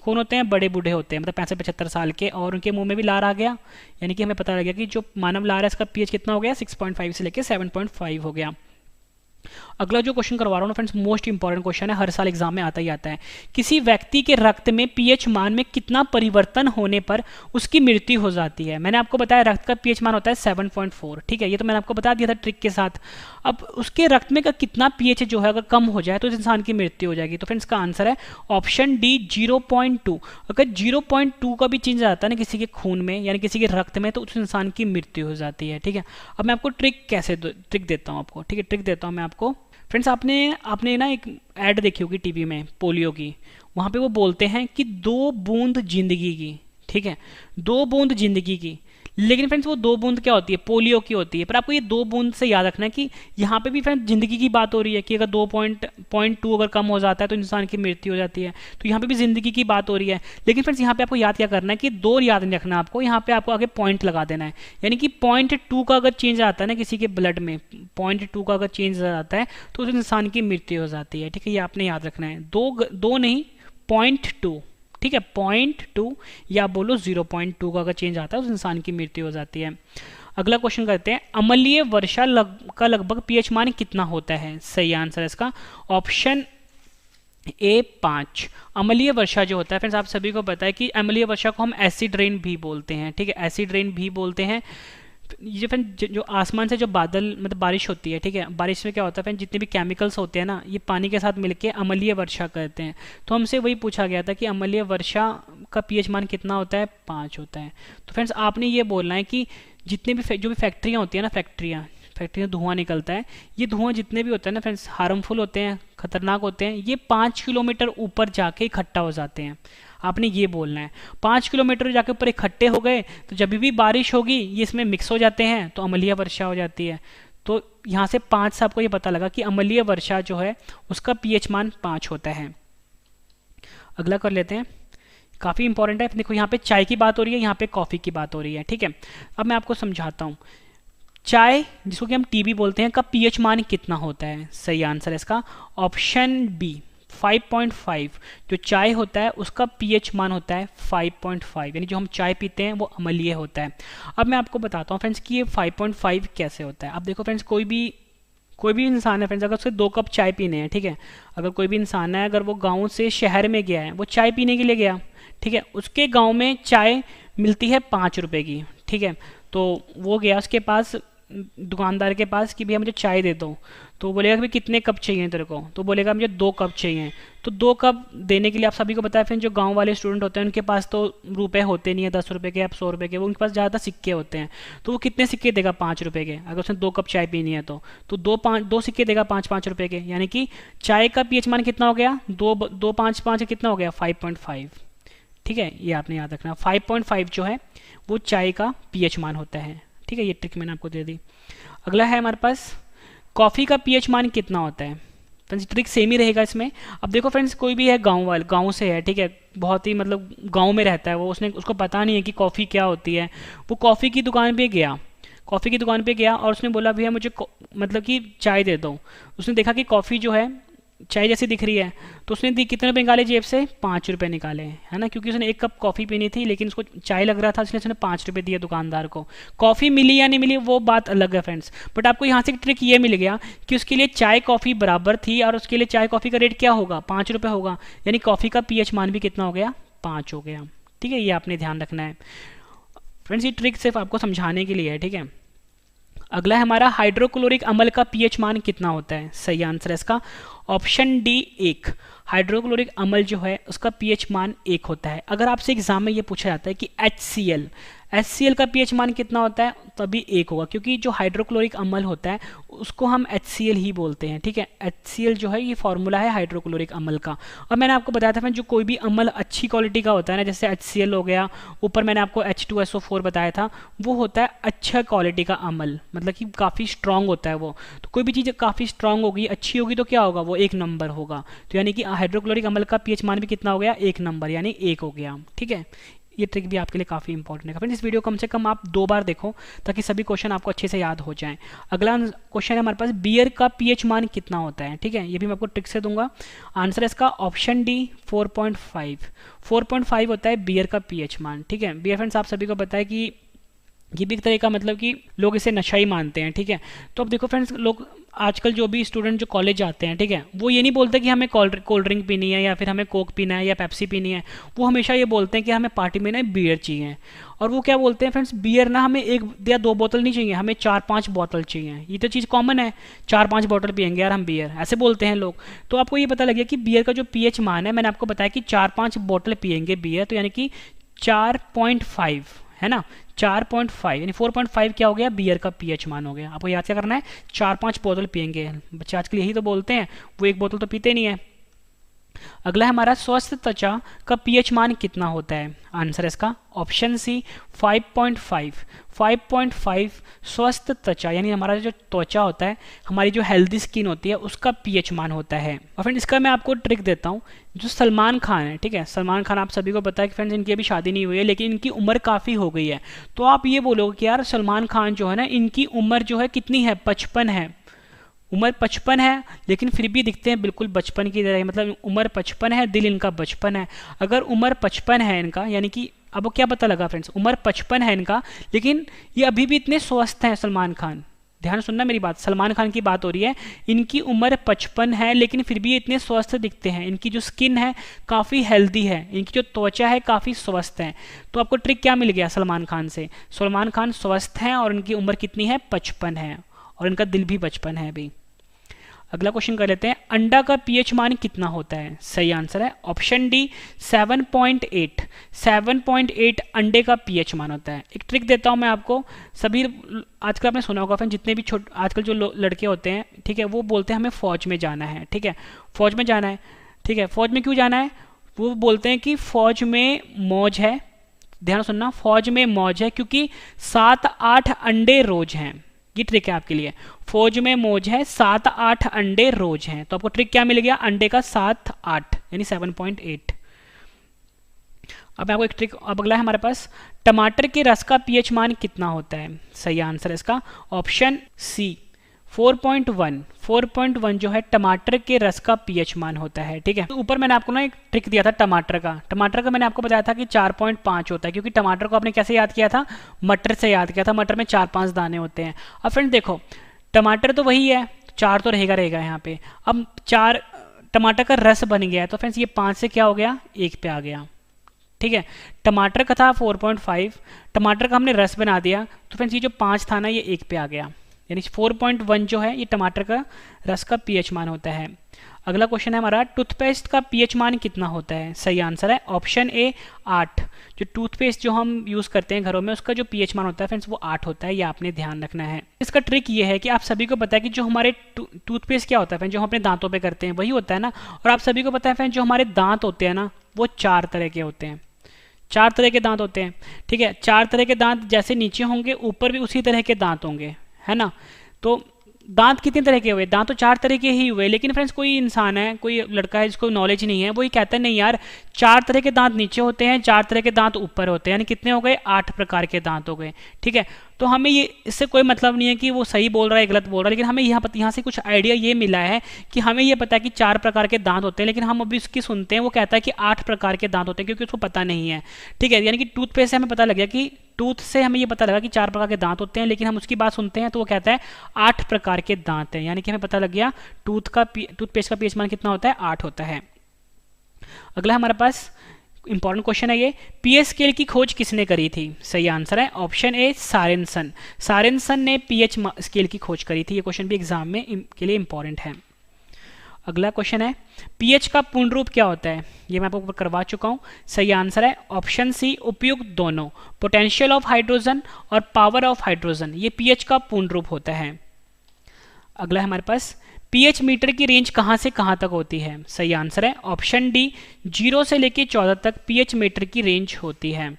कौन होते हैं? बड़े बूढ़े होते हैं, मतलब 65-75 साल के, और उनके मुंह में भी लार आ गया, यानी कि हमें पता लग गया कि जो मानव लार है इसका पीएच कितना हो गया? 6.5 से लेकर 7.5 हो गया। अगला जो क्वेश्चन करवा रहा हूँ फ्रेंड्स मोस्ट इंपॉर्टेंट क्वेश्चन है, हर साल एग्जाम में आता ही आता है। किसी व्यक्ति के रक्त में पीएच मान में कितना परिवर्तन होने पर उसकी मृत्यु हो जाती है? मैंने आपको बताया रक्त का पीएच मान होता है 7.4, ठीक है, ये तो मैंने आपको बता दिया था ट्रिक के साथ। अब उसके रक्त में का कितना पीएच जो है अगर कम हो जाए तो इस इंसान की मृत्यु हो जाएगी। तो फ्रेंड्स का आंसर है ऑप्शन डी 0.2। अगर 0.2 का भी चेंज आता है ना किसी के खून में यानी किसी के रक्त में तो उस इंसान की मृत्यु हो जाती है, ठीक है। अब मैं आपको ट्रिक देता हूँ आपको, ठीक है, ट्रिक देता हूँ मैं आपको। फ्रेंड्स आपने ना एक ऐड देखी होगी टीवी में पोलियो की, वहाँ पे वो बोलते हैं कि 2 बूंद जिंदगी की, ठीक है, 2 बूंद जिंदगी की। लेकिन फ्रेंड्स वो 2 बूंद क्या होती है? पोलियो की होती है। पर आपको ये 2 बूंद से याद रखना है कि यहाँ पे भी फ्रेंड्स जिंदगी की बात हो रही है कि अगर 2.2 अगर कम हो जाता है तो इंसान की मृत्यु हो जाती है, तो यहाँ पे भी जिंदगी की बात हो रही है। लेकिन फ्रेंड्स यहाँ पे आपको याद क्या करना है कि 2 याद नहीं रखना आपको, यहाँ पे आपको आगे पॉइंट लगा देना है, यानी कि 0.2 का अगर चेंज आता है ना किसी के ब्लड में, 0.2 का अगर चेंज आता है तो उस इंसान की मृत्यु हो जाती है, ठीक है, ये आपने याद रखना है। 2 नहीं 0.2, ठीक है, 0.2 या बोलो 0.2 का अगर चेंज आता है उस इंसान की मृत्यु हो जाती है। अगला क्वेश्चन करते हैं, अम्लीय वर्षा का लगभग पीएच मान कितना होता है? सही आंसर है इसका ऑप्शन ए 5। अम्लीय वर्षा जो होता है फ्रेंड्स आप सभी को पता है कि अम्लीय वर्षा को हम एसिड रेन भी बोलते हैं, ठीक है, एसिड रेन भी बोलते हैं। ये फ्रेंड जो आसमान से जो बादल मतलब बारिश होती है, ठीक है, बारिश में क्या होता है फ्रेंड जितने भी केमिकल्स होते हैं ना ये पानी के साथ मिलके अम्लीय वर्षा करते हैं। तो हमसे वही पूछा गया था कि अम्लीय वर्षा का पीएच मान कितना होता है? 5 होता है। तो फ्रेंड्स आपने ये बोलना है कि जितने भी जो भी फैक्ट्रियाँ होती है ना, फैक्ट्री में धुआं निकलता है, ये धुआं जितने भी होते हैं ना फ्रेंड्स हार्मफुल होते हैं, खतरनाक होते हैं, ये 5 किलोमीटर ऊपर जाके इकट्ठा हो जाते हैं। आपने ये बोलना है 5 किलोमीटर जाके ऊपर इकट्ठे हो गए तो जब भी बारिश होगी ये इसमें मिक्स हो जाते हैं तो अम्लीय वर्षा हो जाती है। तो यहाँ से 5 से आपको ये पता लगा कि अम्लीय वर्षा जो है उसका पीएच मान 5 होता है। अगला कर लेते हैं, काफ़ी इंपॉर्टेंट है। देखो यहाँ पे चाय की बात हो रही है, यहाँ पे कॉफ़ी की बात हो रही है, ठीक है। अब मैं आपको समझाता हूँ, चाय जिसको कि हम टी भी बोलते हैं का पीएच मान कितना होता है? सही आंसर है इसका ऑप्शन बी 5.5। जो चाय होता है उसका पीएच मान होता है 5.5, यानी जो हम चाय पीते हैं वो अम्लीय होता है। अब मैं आपको बताता हूँ फ्रेंड्स कि ये 5.5 कैसे होता है। अब देखो फ्रेंड्स कोई भी इंसान है फ्रेंड्स, अगर उसे 2 कप चाय पीने हैं, ठीक है, अगर कोई भी इंसान है अगर वो गाँव से शहर में गया है, वो चाय पीने के लिए गया, ठीक है, उसके गाँव में चाय मिलती है 5 रुपये की, ठीक है, तो वो गया उसके पास दुकानदार के पास कि भैया मुझे चाय दे दो, तो बोलेगा कि भाई कितने कप चाहिए तेरे को, तो बोलेगा मुझे 2 कप चाहिए। तो 2 कप देने के लिए आप सभी को पता है फिर जो गांव वाले स्टूडेंट होते हैं उनके पास तो रुपए होते नहीं है 10 रुपए के या 100 रुपए के, वो उनके पास ज़्यादा सिक्के होते हैं। तो वो कितने सिक्के देगा? 5 रुपए के। अगर उसने 2 कप चाय पीनी है तो 2 सिक्के देगा 5-5 रुपए के, यानी कि चाय का पीएच मान कितना हो गया? 2 5 5 कितना हो गया? 5.5। ठीक है, ये आपने याद रखना। 5.5 जो है वो चाय का पीएच मान होता है। ठीक है, ये ट्रिक मैंने आपको दे दी। अगला है हमारे पास कॉफ़ी का पीएच मान कितना होता है। फ्रेंड्स ट्रिक सेम ही रहेगा इसमें। अब देखो फ्रेंड्स, कोई भी है गांव से है, ठीक है, बहुत ही मतलब गांव में रहता है वो, उसको पता नहीं है कि कॉफ़ी क्या होती है। वो कॉफ़ी की दुकान पे गया और उसने बोला भैया मुझे मतलब कि चाय दे दो। उसने देखा कि कॉफ़ी जो है चाय जैसी दिख रही है, तो उसने दी कितने रुपए निकाले जेब से? 5 रुपए निकाले, है ना, क्योंकि उसने 1 कप कॉफ़ी पीनी थी लेकिन उसको चाय लग रहा था, इसलिए उसने 5 रुपए दिए दुकानदार को। कॉफ़ी मिली या नहीं मिली वो बात अलग है फ्रेंड्स, बट आपको यहाँ से एक ट्रिक ये मिल गया कि उसके लिए चाय कॉफ़ी बराबर थी और उसके लिए चाय कॉफ़ी का रेट क्या होगा? 5 रुपये होगा, यानी कॉफ़ी का पीएच मान भी कितना हो गया? 5 हो गया। ठीक है, ये आपने ध्यान रखना है फ्रेंड्स, ये ट्रिक सिर्फ आपको समझाने के लिए है। ठीक है, अगला है हमारा हाइड्रोक्लोरिक अम्ल का पीएच मान कितना होता है। सही आंसर है इसका ऑप्शन डी 1। हाइड्रोक्लोरिक अम्ल जो है उसका पीएच मान 1 होता है। अगर आपसे एग्जाम में ये पूछा जाता है कि HCl का पीएच मान कितना होता है, तभी 1 होगा, क्योंकि जो हाइड्रोक्लोरिक अम्ल होता है उसको हम HCl ही बोलते हैं। ठीक है, HCl जो है ये फॉर्मूला है हाइड्रोक्लोरिक अम्ल का। और मैंने आपको बताया था जो कोई भी अम्ल अच्छी क्वालिटी का होता है ना, जैसे HCl हो गया, ऊपर मैंने आपको H2SO4 बताया था, वो होता है अच्छा क्वालिटी का अम्ल, मतलब कि काफ़ी स्ट्रांग होता है वो। तो कोई भी चीज़ काफ़ी स्ट्रांग होगी, अच्छी होगी, तो क्या होगा? वो 1 नंबर होगा। तो यानी कि हाइड्रोक्लोरिक अम्ल का पीएच मान भी कितना हो गया? 1 नंबर, यानी 1 हो गया। ठीक है, ये ट्रिक भी आपके लिए काफ़ी इंपॉर्टेंट है फ्रेंड्स। इस वीडियो कम से कम आप 2 बार देखो ताकि सभी क्वेश्चन आपको अच्छे से याद हो जाएं। अगला क्वेश्चन है हमारे पास बियर का पीएच मान कितना होता है। ठीक है, ये भी मैं आपको ट्रिक से दूंगा। आंसर है इसका ऑप्शन डी 4.5। 4.5 होता है बियर का पीएच मान। ठीक है, बियर फ्रेंड्स आप सभी को पता है कि ये भी एक तरह का मतलब कि लोग इसे नशा ही मानते हैं। ठीक है, तो अब देखो फ्रेंड्स, लोग आजकल जो भी स्टूडेंट जो कॉलेज जाते हैं, ठीक है, वो ये नहीं बोलते कि हमें कोल्ड ड्रिंक पीनी है या फिर हमें कोक पीना है या पेप्सी पीनी है। वो हमेशा ये बोलते हैं कि हमें पार्टी में ना बियर चाहिए। और वो क्या बोलते हैं फ्रेंड्स, बियर ना हमें 1 या 2 बोतल नहीं चाहिए, हमें 4-5 बोतल चाहिए। ये तो चीज़ कॉमन है, 4-5 बोतल पियेंगे यार हम बियर, ऐसे बोलते हैं लोग। तो आपको ये पता लग गया कि बियर का जो पीएच मान है, मैंने आपको बताया कि 4-5 बोतल पियेंगे बियर, तो यानी कि 4.5 है ना, 4.5 यानी 4.5 क्या हो गया? बियर का पीएच मान हो गया। आपको याद क्या करना है? 4-5 बोतल पियेंगे। बच्चे आजकल यही तो बोलते हैं, वो 1 बोतल तो पीते नहीं है। अगला है हमारा स्वस्थ त्वचा का पीएच मान कितना होता है। आंसर है इसका ऑप्शन सी 5.5। 5.5 स्वस्थ त्वचा यानी हमारा जो त्वचा होता है, हमारी जो हेल्दी स्किन होती है, उसका पीएच मान होता है। और फ्रेंड इसका मैं आपको ट्रिक देता हूँ। जो सलमान खान है, ठीक है, सलमान खान आप सभी को पता है कि फ्रेंड्स इनकी अभी शादी नहीं हुई है, लेकिन इनकी उम्र काफ़ी हो गई है। तो आप ये बोलोगे कि यार सलमान खान जो है ना, इनकी उम्र जो है कितनी है? 55 है। उम्र 55 है, लेकिन फिर भी दिखते हैं बिल्कुल बचपन की तरह, मतलब उम्र 55 है, दिल इनका बचपन है। अगर उम्र 55 है इनका, यानी कि अब क्या पता लगा फ्रेंड्स, उम्र 55 है इनका, लेकिन ये अभी भी इतने स्वस्थ हैं सलमान खान। ध्यान सुनना मेरी बात, सलमान खान की बात हो रही है। इनकी उम्र 55 है, लेकिन फिर भी ये इतने स्वस्थ दिखते हैं। इनकी जो स्किन है काफ़ी हेल्दी है, इनकी जो त्वचा है काफ़ी स्वस्थ है। तो आपको ट्रिक क्या मिल गया सलमान खान से? सलमान खान स्वस्थ हैं और इनकी उम्र कितनी है? 55 है, और इनका दिल भी 55 है अभी। अगला क्वेश्चन कर लेते हैं, अंडा का पीएच मान कितना होता है? सही आंसर है ऑप्शन डी 7.8। 7.8 अंडे का पीएच मान होता है। एक ट्रिक देता हूं मैं आपको, सभी आजकल आपने सुना होगा, जितने भी आजकल जो लड़के होते हैं, ठीक है, वो बोलते हैं हमें फौज में जाना है। ठीक है, फौज में जाना है। ठीक है, फौज में क्यों जाना है? वो बोलते हैं कि फौज में मौज है। ध्यान सुनना, फौज में मौज है क्योंकि 7-8 अंडे रोज हैं। ये ट्रिक है आपके लिए, फौज में मौज है, 7-8 अंडे रोज हैं। तो आपको ट्रिक क्या मिल गया? अंडे का 7-8 यानी 7.8। अब आपको एक ट्रिक, अब अगला है हमारे पास, टमाटर के रस का पीएच मान कितना होता है? सही आंसर है इसका ऑप्शन सी 4.1। 4.1 जो है टमाटर के रस का पीएच मान होता है। ठीक है, तो ऊपर मैंने आपको ना एक ट्रिक दिया था टमाटर का मैंने आपको बताया था कि 4.5 होता है, क्योंकि टमाटर को आपने कैसे याद किया था? मटर से याद किया था। मटर में 4-5 दाने होते हैं। अब फ्रेंड देखो, टमाटर तो वही है, 4 तो रहेगा यहाँ पे। अब 4 टमाटर का रस बन गया है, तो फ्रेंड्स ये 5 से क्या हो गया? 1 पे आ गया। ठीक है। टमाटर का था 4.5, टमाटर का हमने रस बना दिया, तो फ्रेंड्स ये जो 5 था ना ये 1 पे आ गया, यानी 4.1 जो है ये टमाटर का रस का पीएच मान होता है। अगला क्वेश्चन है हमारा, टूथपेस्ट का पीएच मान कितना होता है? सही आंसर है ऑप्शन ए 8। जो टूथपेस्ट जो हम यूज़ करते हैं घरों में उसका जो पीएच मान होता है फ्रेंड्स वो 8 होता है, ये आपने ध्यान रखना है। इसका ट्रिक ये है कि आप सभी को पता है कि जो हमारे टूथपेस्ट क्या होता है फ्रेंड्स, जो हम अपने दांतों पे करते हैं वही होता है ना, और आप सभी को पता है फ्रेंड्स जो हमारे दांत होते हैं ना वो 4 तरह के होते हैं, 4 तरह के दांत होते हैं, ठीक है। 4 तरह के दांत जैसे नीचे होंगे ऊपर भी उसी तरह के दांत होंगे, है ना। तो दांत कितने तरह के हुए? दांत तो 4 तरह के ही हुए, लेकिन फ्रेंड्स कोई इंसान है, कोई लड़का है जिसको नॉलेज नहीं है, वो ही कहता है नहीं यार 4 तरह के दांत नीचे होते हैं, 4 तरह के दांत ऊपर होते हैं, यानी कितने हो गए? 8 प्रकार के दांत हो गए, ठीक है। तो हमें ये इससे कोई मतलब नहीं है कि वो सही बोल रहा है गलत बोल रहा है, लेकिन हमें यहाँ से कुछ आइडिया ये मिला है कि हमें ये पता है कि 4 प्रकार के दांत होते हैं, लेकिन हम अभी उसकी सुनते हैं वो कहता है कि 8 प्रकार के दांत होते हैं, क्योंकि उसको पता नहीं है, ठीक है। यानी कि टूथपेस्ट से हमें पता लग गया कि टूथ से हमें ये पता लगा कि 4 प्रकार के दांत होते हैं, लेकिन हम उसकी बात सुनते हैं तो वो कहता है 8 प्रकार के दांत हैं, यानी कि हमें पता लग गया टूथपेस्ट का पीएच मान कितना होता है? 8 होता है। अगला हमारे पास इंपॉर्टेंट क्वेश्चन है ये, पीएच स्केल की खोज किसने करी थी? सही आंसर है ऑप्शन ए सारेनसन। सारेनसन ने पीएच स्केल की खोज करी थी। ये क्वेश्चन भी एग्जाम में के लिए इंपॉर्टेंट है। अगला क्वेश्चन है, पीएच का पूर्ण रूप क्या होता है? ये मैं आपको करवा चुका हूं। सही आंसर है ऑप्शन सी उपयुक्त दोनों, पोटेंशियल ऑफ हाइड्रोजन और पावर ऑफ हाइड्रोजन, ये पीएच का पूर्ण रूप होता है। अगला हमारे पास, पीएच मीटर की रेंज कहां से कहां तक होती है? सही आंसर है ऑप्शन डी 0 से लेकर 14 तक पीएच मीटर की रेंज होती है।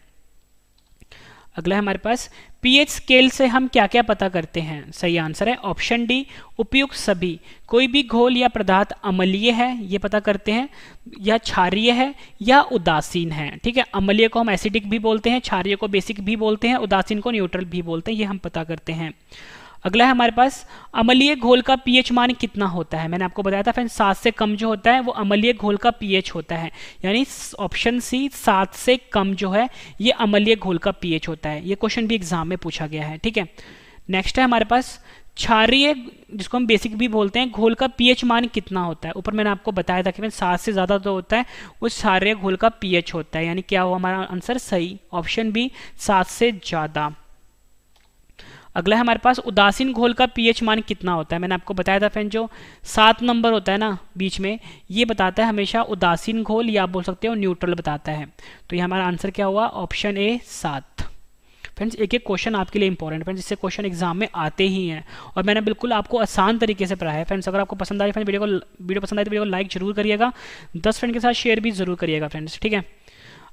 अगला हमारे पास, पीएच स्केल से हम क्या क्या पता करते हैं? सही आंसर है ऑप्शन डी उपयुक्त सभी, कोई भी घोल या पदार्थ अम्लीय है ये पता करते हैं, या क्षारीय है या उदासीन है, ठीक है। अम्लीय को हम एसिडिक भी बोलते हैं, क्षारीय को बेसिक भी बोलते हैं, उदासीन को न्यूट्रल भी बोलते हैं, ये हम पता करते हैं। अगला है हमारे पास, अम्लीय घोल का पीएच मान कितना होता है? मैंने आपको बताया था फ्रेंड्स 7 से कम जो होता है वो अम्लीय घोल का पीएच होता है, यानी ऑप्शन सी 7 से कम जो है ये अम्लीय घोल का पीएच होता है। ये क्वेश्चन भी एग्जाम में पूछा गया है, ठीक है। नेक्स्ट है हमारे पास, क्षारीय जिसको हम बेसिक भी बोलते हैं घोल का पीएच मान कितना होता है? ऊपर मैंने आपको बताया था कि 7 से ज़्यादा तो होता है उस क्षारीय घोल का पीएच होता है, यानी क्या हुआ हमारा आंसर सही, ऑप्शन बी 7 से ज़्यादा। अगला है हमारे पास, उदासीन घोल का पीएच मान कितना होता है? मैंने आपको बताया था फ्रेंड जो 7 नंबर होता है ना बीच में, ये बताता है हमेशा उदासीन घोल, या आप बोल सकते हो न्यूट्रल बताता है। तो ये हमारा आंसर क्या हुआ? Option A 7। फ्रेंड्स एक एक क्वेश्चन आपके लिए इंपॉर्टेंट फ्रेंड्स, जिससे क्वेश्चन एग्जाम में आते ही हैं, और मैंने बिल्कुल आपको आसान तरीके से पढ़ाया है फ्रेंड्स। अगर आपको पसंद आ रही फ्रेंड्स वीडियो पसंद आए तो वीडियो को लाइक जरूर करिएगा, 10 फ्रेंड के साथ शेयर भी जरूर करिएगा फ्रेंड्स, ठीक है।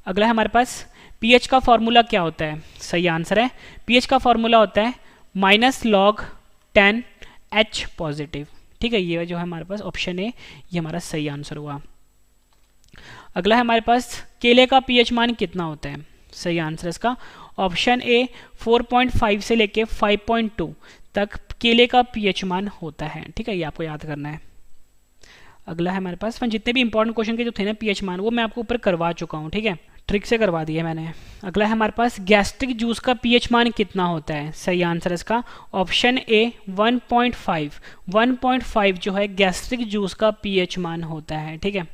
अगला है हमारे पास, पीएच का फॉर्मूला क्या होता है? सही आंसर है पीएच का फॉर्मूला होता है -log10H पॉजिटिव, ठीक है। ये जो है हमारे पास ऑप्शन ए ये हमारा सही आंसर हुआ। अगला है हमारे पास, केले का पीएच मान कितना होता है? सही आंसर इसका ऑप्शन ए 4.5 से लेके 5.2 तक केले का पीएच मान होता है, ठीक है। ये आपको याद करना है। अगला है हमारे पास, जितने भी इंपॉर्टेंट क्वेश्चन के जो थे ना पीएच मान वो मैं आपको ऊपर करवा चुका हूँ, ठीक है, ट्रिक से करवा दिया मैंने। अगला है हमारे पास, गैस्ट्रिक जूस का पीएच मान कितना होता है? सही आंसर इसका ऑप्शन ए 1.5। 1.5 जो है गैस्ट्रिक जूस का पीएच मान होता है, ठीक है।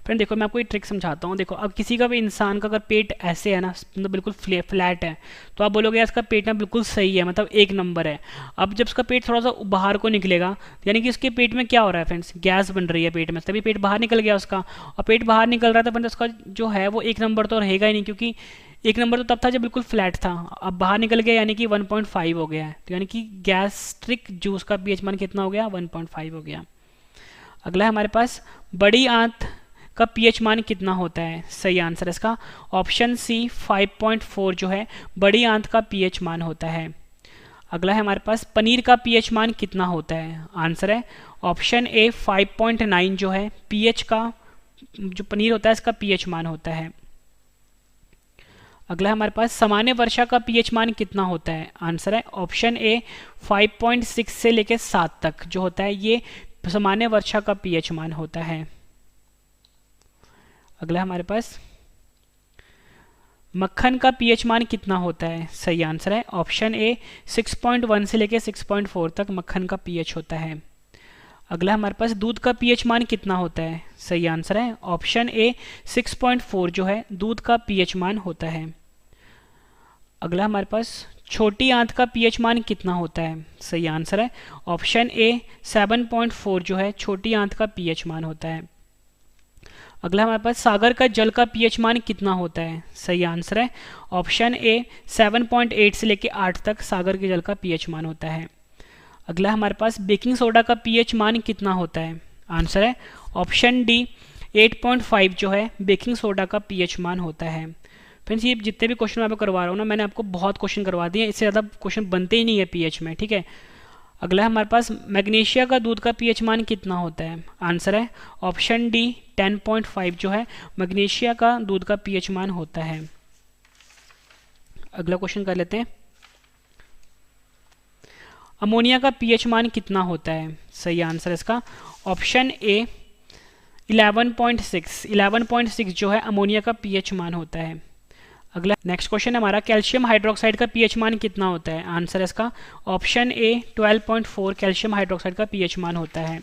फ्रेंड देखो मैं आपको एक ट्रिक समझाता हूँ। देखो अब किसी का भी इंसान का अगर पेट ऐसे है ना, मतलब बिल्कुल फ्लैट है, तो आप बोलोगे यार इसका पेट ना बिल्कुल सही है, मतलब 1 नंबर है। अब जब उसका पेट थोड़ा सा बाहर को निकलेगा, यानी कि उसके पेट में क्या हो रहा है फ्रेंड्स, गैस बन रही है पेट में, तभी पेट बाहर निकल गया उसका, और पेट बाहर निकल रहा था फ्रेंड्स उसका जो है वो 1 नंबर तो रहेगा ही नहीं, क्योंकि 1 नंबर तो तब था जब बिल्कुल फ्लैट था, अब बाहर निकल गया यानी कि 1.5 हो गया है, तो यानी कि गैस्ट्रिक जूस का पीएच मान कितना हो गया? 1.5 हो गया। अगला है हमारे पास, बड़ी आंत का पीएच मान कितना होता है? सही आंसर इसका ऑप्शन सी 5.4 जो है बड़ी आंत का पीएच मान होता है। अगला है हमारे पास, पनीर का पीएच मान कितना होता है? आंसर है ऑप्शन ए 5.9 जो है पीएच का जो पनीर होता है इसका पीएच मान होता है। अगला है हमारे पास, सामान्य वर्षा का पीएच मान कितना होता है? आंसर है ऑप्शन ए 5.6 से लेकर 7 तक जो होता है ये सामान्य वर्षा का पीएच मान होता है। अगला हमारे पास, मक्खन का पीएच मान कितना होता है? सही आंसर है ऑप्शन ए 6.1 से लेकर 6.4 तक मक्खन का पीएच होता है। अगला हमारे पास दूध का पीएच मान कितना होता है? सही आंसर है ऑप्शन ए 6.4 जो है दूध का पीएच मान होता है। अगला हमारे पास छोटी आंत का पीएच मान कितना होता है? सही आंसर है ऑप्शन ए 7.4 जो है छोटी आंत का पीएच मान होता है। अगला हमारे पास सागर का जल का पीएच मान कितना होता है? सही आंसर है ऑप्शन ए 7.8 से लेके 8 तक सागर के जल का पीएच मान होता है। अगला हमारे पास बेकिंग सोडा का पीएच मान कितना होता है? आंसर है ऑप्शन डी 8.5 जो है बेकिंग सोडा का पीएच मान होता है। फ्रेंड्स ये जितने भी क्वेश्चन मैं आपको करवा रहा हूँ ना, मैंने आपको बहुत क्वेश्चन करवा दिए, इससे ज़्यादा क्वेश्चन बनते ही नहीं है पीएच में, ठीक है। अगला हमारे पास मैग्नीशिया का दूध का पीएच मान कितना होता है? आंसर है ऑप्शन डी 10.5 जो है मैग्नीशिया का दूध का पीएच मान होता है। अगला क्वेश्चन कर लेते हैं, अमोनिया का पीएच मान कितना होता है? सही आंसर है इसका ऑप्शन ए 11.6 जो है अमोनिया का पीएच मान होता है। अगला नेक्स्ट क्वेश्चन है हमारा, कैल्शियम हाइड्रोक्साइड का पीएच मान कितना होता है? आंसर है इसका ऑप्शन ए 12.4 कैल्शियम हाइड्रोक्साइड का पीएच मान होता है।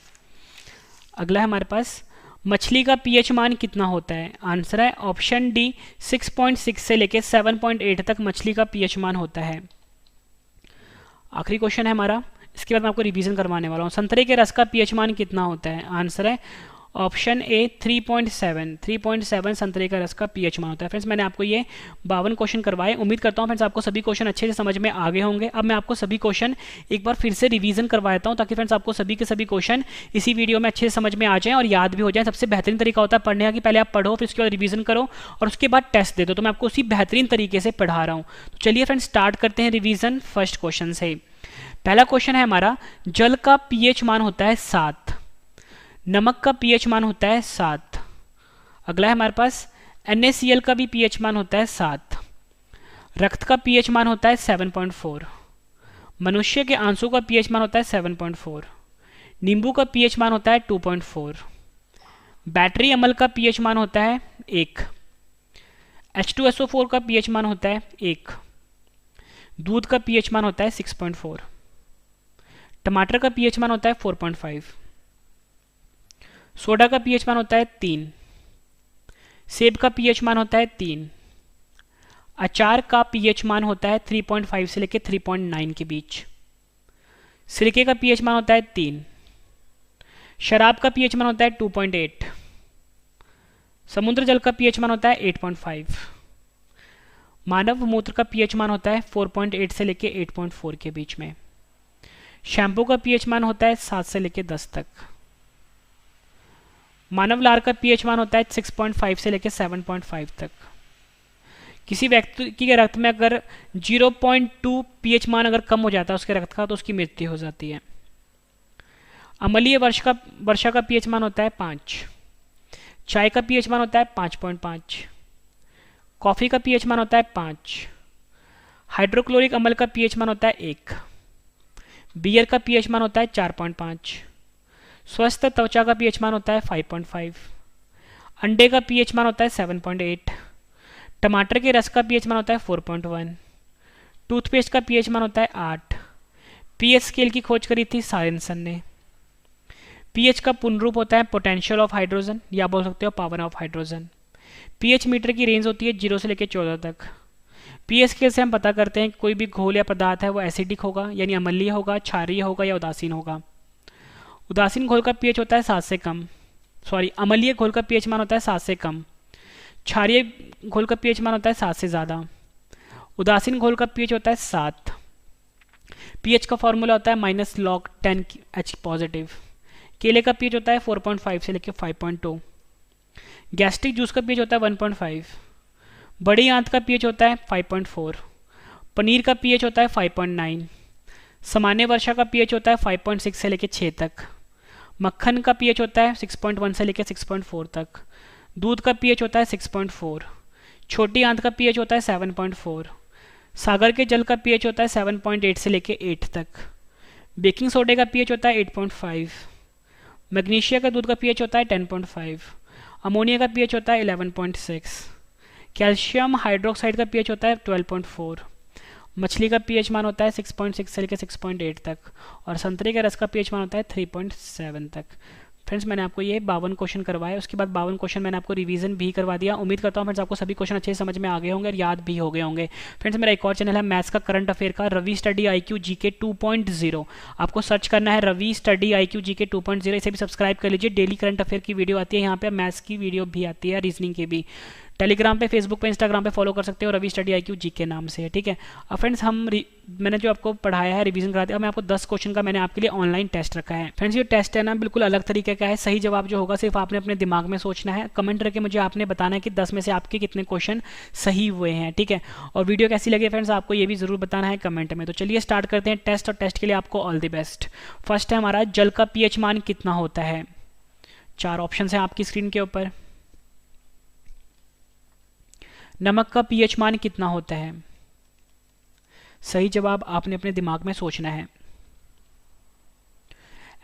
अगला है हमारे पास मछली का पीएच मान कितना होता है? आंसर है ऑप्शन डी 6.6 से लेके 7.8 तक मछली का पीएच मान होता है। आखिरी क्वेश्चन है हमारा, इसके बाद मैं आपको रिवीजन करवाने वाला हूँ, संतरे के रस का पीएच मान कितना होता है? आंसर है ऑप्शन ए 3.7 संतरे का रस का पीएच मान होता है। फ्रेंड्स मैंने आपको ये 52 क्वेश्चन करवाए, उम्मीद करता हूँ फ्रेंड्स आपको सभी क्वेश्चन अच्छे से समझ में आ गए होंगे। अब मैं आपको सभी क्वेश्चन एक बार फिर से रिवीजन करवाता हूँ ताकि फ्रेंड्स आपको सभी के सभी क्वेश्चन इसी वीडियो में अच्छे से समझ में आ जाएं और याद भी हो जाए। सबसे बेहतरीन तरीका होता है पढ़ने का कि पहले आप पढ़ो, फिर उसके बाद रिवीजन करो और उसके बाद टेस्ट दे दो। तो मैं आपको उसी बेहतरीन तरीके से पढ़ा रहा हूँ। तो चलिए फ्रेंड्स स्टार्ट करते हैं रिवीजन फर्स्ट क्वेश्चन से। पहला क्वेश्चन है हमारा, जल का पीएच मान होता है 7, नमक का पीएच मान होता है 7। अगला है हमारे पास NaCl का भी पीएच मान होता है 7, रक्त का पीएच मान होता है 7.4, मनुष्य के आंसू का पीएच मान होता है 7.4, नींबू का पीएच मान होता है 2.4, बैटरी अम्ल का पीएच मान होता है 1, H2SO4 का पीएच मान होता है 1, दूध का पीएच मान होता है 6.4, टमाटर का पीएच मान होता है 4.5, सोडा का पीएच मान होता है 3, सेब का पीएच मान होता है 3, अचार का पीएच मान होता है 3.5 से लेकर 3.9 के बीच, सिरके का पीएच मान होता है 3, शराब का पीएच मान होता है 2.8, समुद्र जल का पीएच मान होता है 8.5, मानव मूत्र का पीएच मान होता है 4.8 से लेकर 8.4 के बीच में, शैम्पू का पीएच मान होता है 7 से लेकर 10 तक, मानव लार का पीएच मान होता है 6.5 से लेकर 7.5 तक। किसी व्यक्ति के रक्त में अगर 0.2 पीएच मान अगर कम हो जाता है उसके रक्त का तो उसकी मृत्यु हो जाती है। अम्लीय वर्षा का पीएच मान होता है 5, चाय का पीएच मान होता है 5.5, कॉफी का पीएच मान होता है 5, हाइड्रोक्लोरिक अम्ल का पीएच मान होता है 1, बियर का पीएच मान होता है 4.5, स्वस्थ त्वचा का पीएच मान होता है 5.5, अंडे का पीएच मान होता है 7.8, टमाटर के रस का पीएच मान होता है 4.1, टूथपेस्ट का पीएच मान होता है 8। पीएच स्केल की खोज करी थी सारेंसन ने। पीएच का पूर्ण रूप होता है पोटेंशियल ऑफ हाइड्रोजन या बोल सकते हो power of hydrogen. PH meter की रेंज होती है 0 से लेकर 14 तक। पीएच स्केल से हम पता करते हैं कि कोई भी घोल या पदार्थ है वो एसिडिक होगा यानी अम्लीय होगा, क्षारीय होगा या उदासीन होगा। उदासीन घोल का पीएच होता है 7 से कम, अम्लीय घोल का पीएच मान होता है 7 से कम, क्षारीय घोल का पीएच मान होता है 7 से ज़्यादा, उदासीन घोल का पीएच होता है 7। पीएच का फॉर्मूला होता है -log10H पॉजिटिव। केले का पीएच होता है 4.5 से लेकर 5.2। गैस्ट्रिक जूस का पीएच होता है 1.5। बड़ी आंत का पीएच होता है 5.4। पनीर का पीएच होता है 5.9। सामान्य वर्षा का पीएच होता है 5.6 से लेकर 6 तक। मक्खन का पीएच होता है 6.1 से लेकर 6.4 तक। दूध का पीएच होता है 6.4। छोटी आंत का पीएच होता है 7.4। सागर के जल का पीएच होता है 7.8 से लेकर 8 तक। बेकिंग सोडे का पीएच होता है 8.5। मैग्नीशिया का दूध का पीएच होता है 10.5। अमोनिया का पीएच होता है 11.6। कैल्शियम हाइड्रोक्साइड का पीएच होता है 12.4। मछली का पीएच मान होता है 6.6 से लेकर 6.8 तक, और संतरे के रस का पीएच मान होता है 3.7 तक। फ्रेंड्स मैंने आपको ये 52 क्वेश्चन करवाए, उसके बाद 52 क्वेश्चन मैंने आपको रिवीजन भी करवा दिया। उम्मीद करता हूँ फ्रेंड्स आपको सभी क्वेश्चन अच्छे से समझ में आ गए होंगे और याद भी हो गए होंगे। फ्रेंड्स मेरा एक और चैनल है मैथ्स का करंट अफेयर का, रवि स्टडी IQ GK 2.0। आपको सर्च करना है रवि स्टडी IQ GK 2.0, इसे भी सब्सक्राइब कर लीजिए। डेली करंट अफेयर की वीडियो आती है यहाँ पे, मैथ्स की वीडियो भी आती है, रीजनिंग की भी। टेलीग्राम पे, फेसबुक पे, इंस्टाग्राम पे फॉलो कर सकते हो, रवि स्टडी IQ GK नाम से है, ठीक है। अब फ्रेंड्स मैंने जो आपको पढ़ाया है, रिवीजन करा दिया, मैं आपको 10 क्वेश्चन का मैंने आपके लिए ऑनलाइन टेस्ट रखा है। फ्रेंड्स ये टेस्ट है ना बिल्कुल अलग तरीके का है, सही जवाब जो होगा सिर्फ आपने अपने दिमाग में सोचना है। कमेंट करके मुझे आपने बताना है कि 10 में से आपके कितने क्वेश्चन सही हुए हैं, ठीक है। और वीडियो कैसी लगी फ्रेंड्स आपको ये भी जरूर बताना है कमेंट में। तो चलिए स्टार्ट करते हैं टेस्ट, और टेस्ट के लिए आपको ऑल द बेस्ट। फर्स्ट है हमारा, जल का पीएच मान कितना होता है। 4 ऑप्शन है आपकी स्क्रीन के ऊपर। नमक का पीएच मान कितना होता है। सही जवाब आपने अपने दिमाग में सोचना है।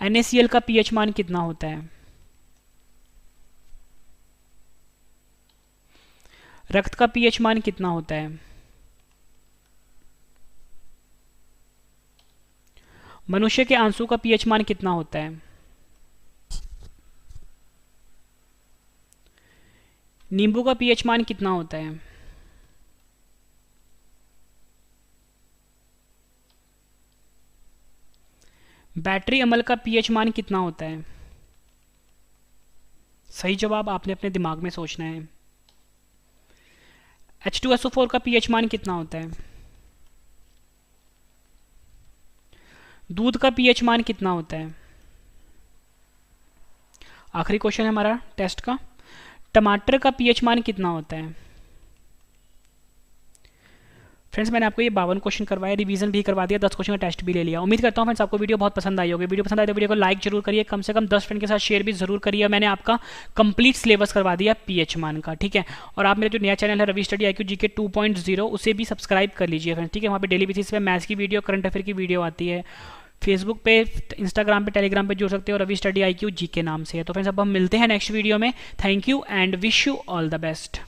NaCl का पीएच मान कितना होता है। रक्त का पीएच मान कितना होता है। मनुष्य के आंसू का पीएच मान कितना होता है। नींबू का पीएच मान कितना होता है। बैटरी अम्ल का पीएच मान कितना होता है। सही जवाब आपने अपने दिमाग में सोचना है। H2SO4 का पीएच मान कितना होता है। दूध का पीएच मान कितना होता है। आखिरी क्वेश्चन है हमारा टेस्ट का, टमाटर का पीएच मान कितना होता है। फ्रेंड्स मैंने आपको ये 52 क्वेश्चन करवाए, रिवीजन भी करवा दिया, 10 क्वेश्चन का टेस्ट भी ले लिया। उम्मीद करता हूँ फ्रेंड्स आपको वीडियो बहुत पसंद आई होगी। वीडियो पसंद आए तो वीडियो को लाइक जरूर करिए, कम से कम 10 फ्रेंड के साथ शेयर भी जरूर करिए। मैंने आपका कंप्लीट सिलेबस करवा दिया पीएच मान का, ठीक है। और आप मेरा जो नया चैनल है रवि स्टडी IQ GK 2.0 उसे भी सब्सक्राइब कर लीजिए फ्रेंड्स, ठीक है। वहाँ पे डेली बेसिस पे मैथ्स की वीडियो, करंट अफेयर की वीडियो आती है। फेसबुक पे, इंस्टाग्राम पे, टेलीग्राम पे जुड़ सकते हो, रवि स्टडी IQ GK नाम से है। तो फ्रेंड्स अब हम मिलते हैं नेक्स्ट वीडियो में। Thank you and wish you all the best.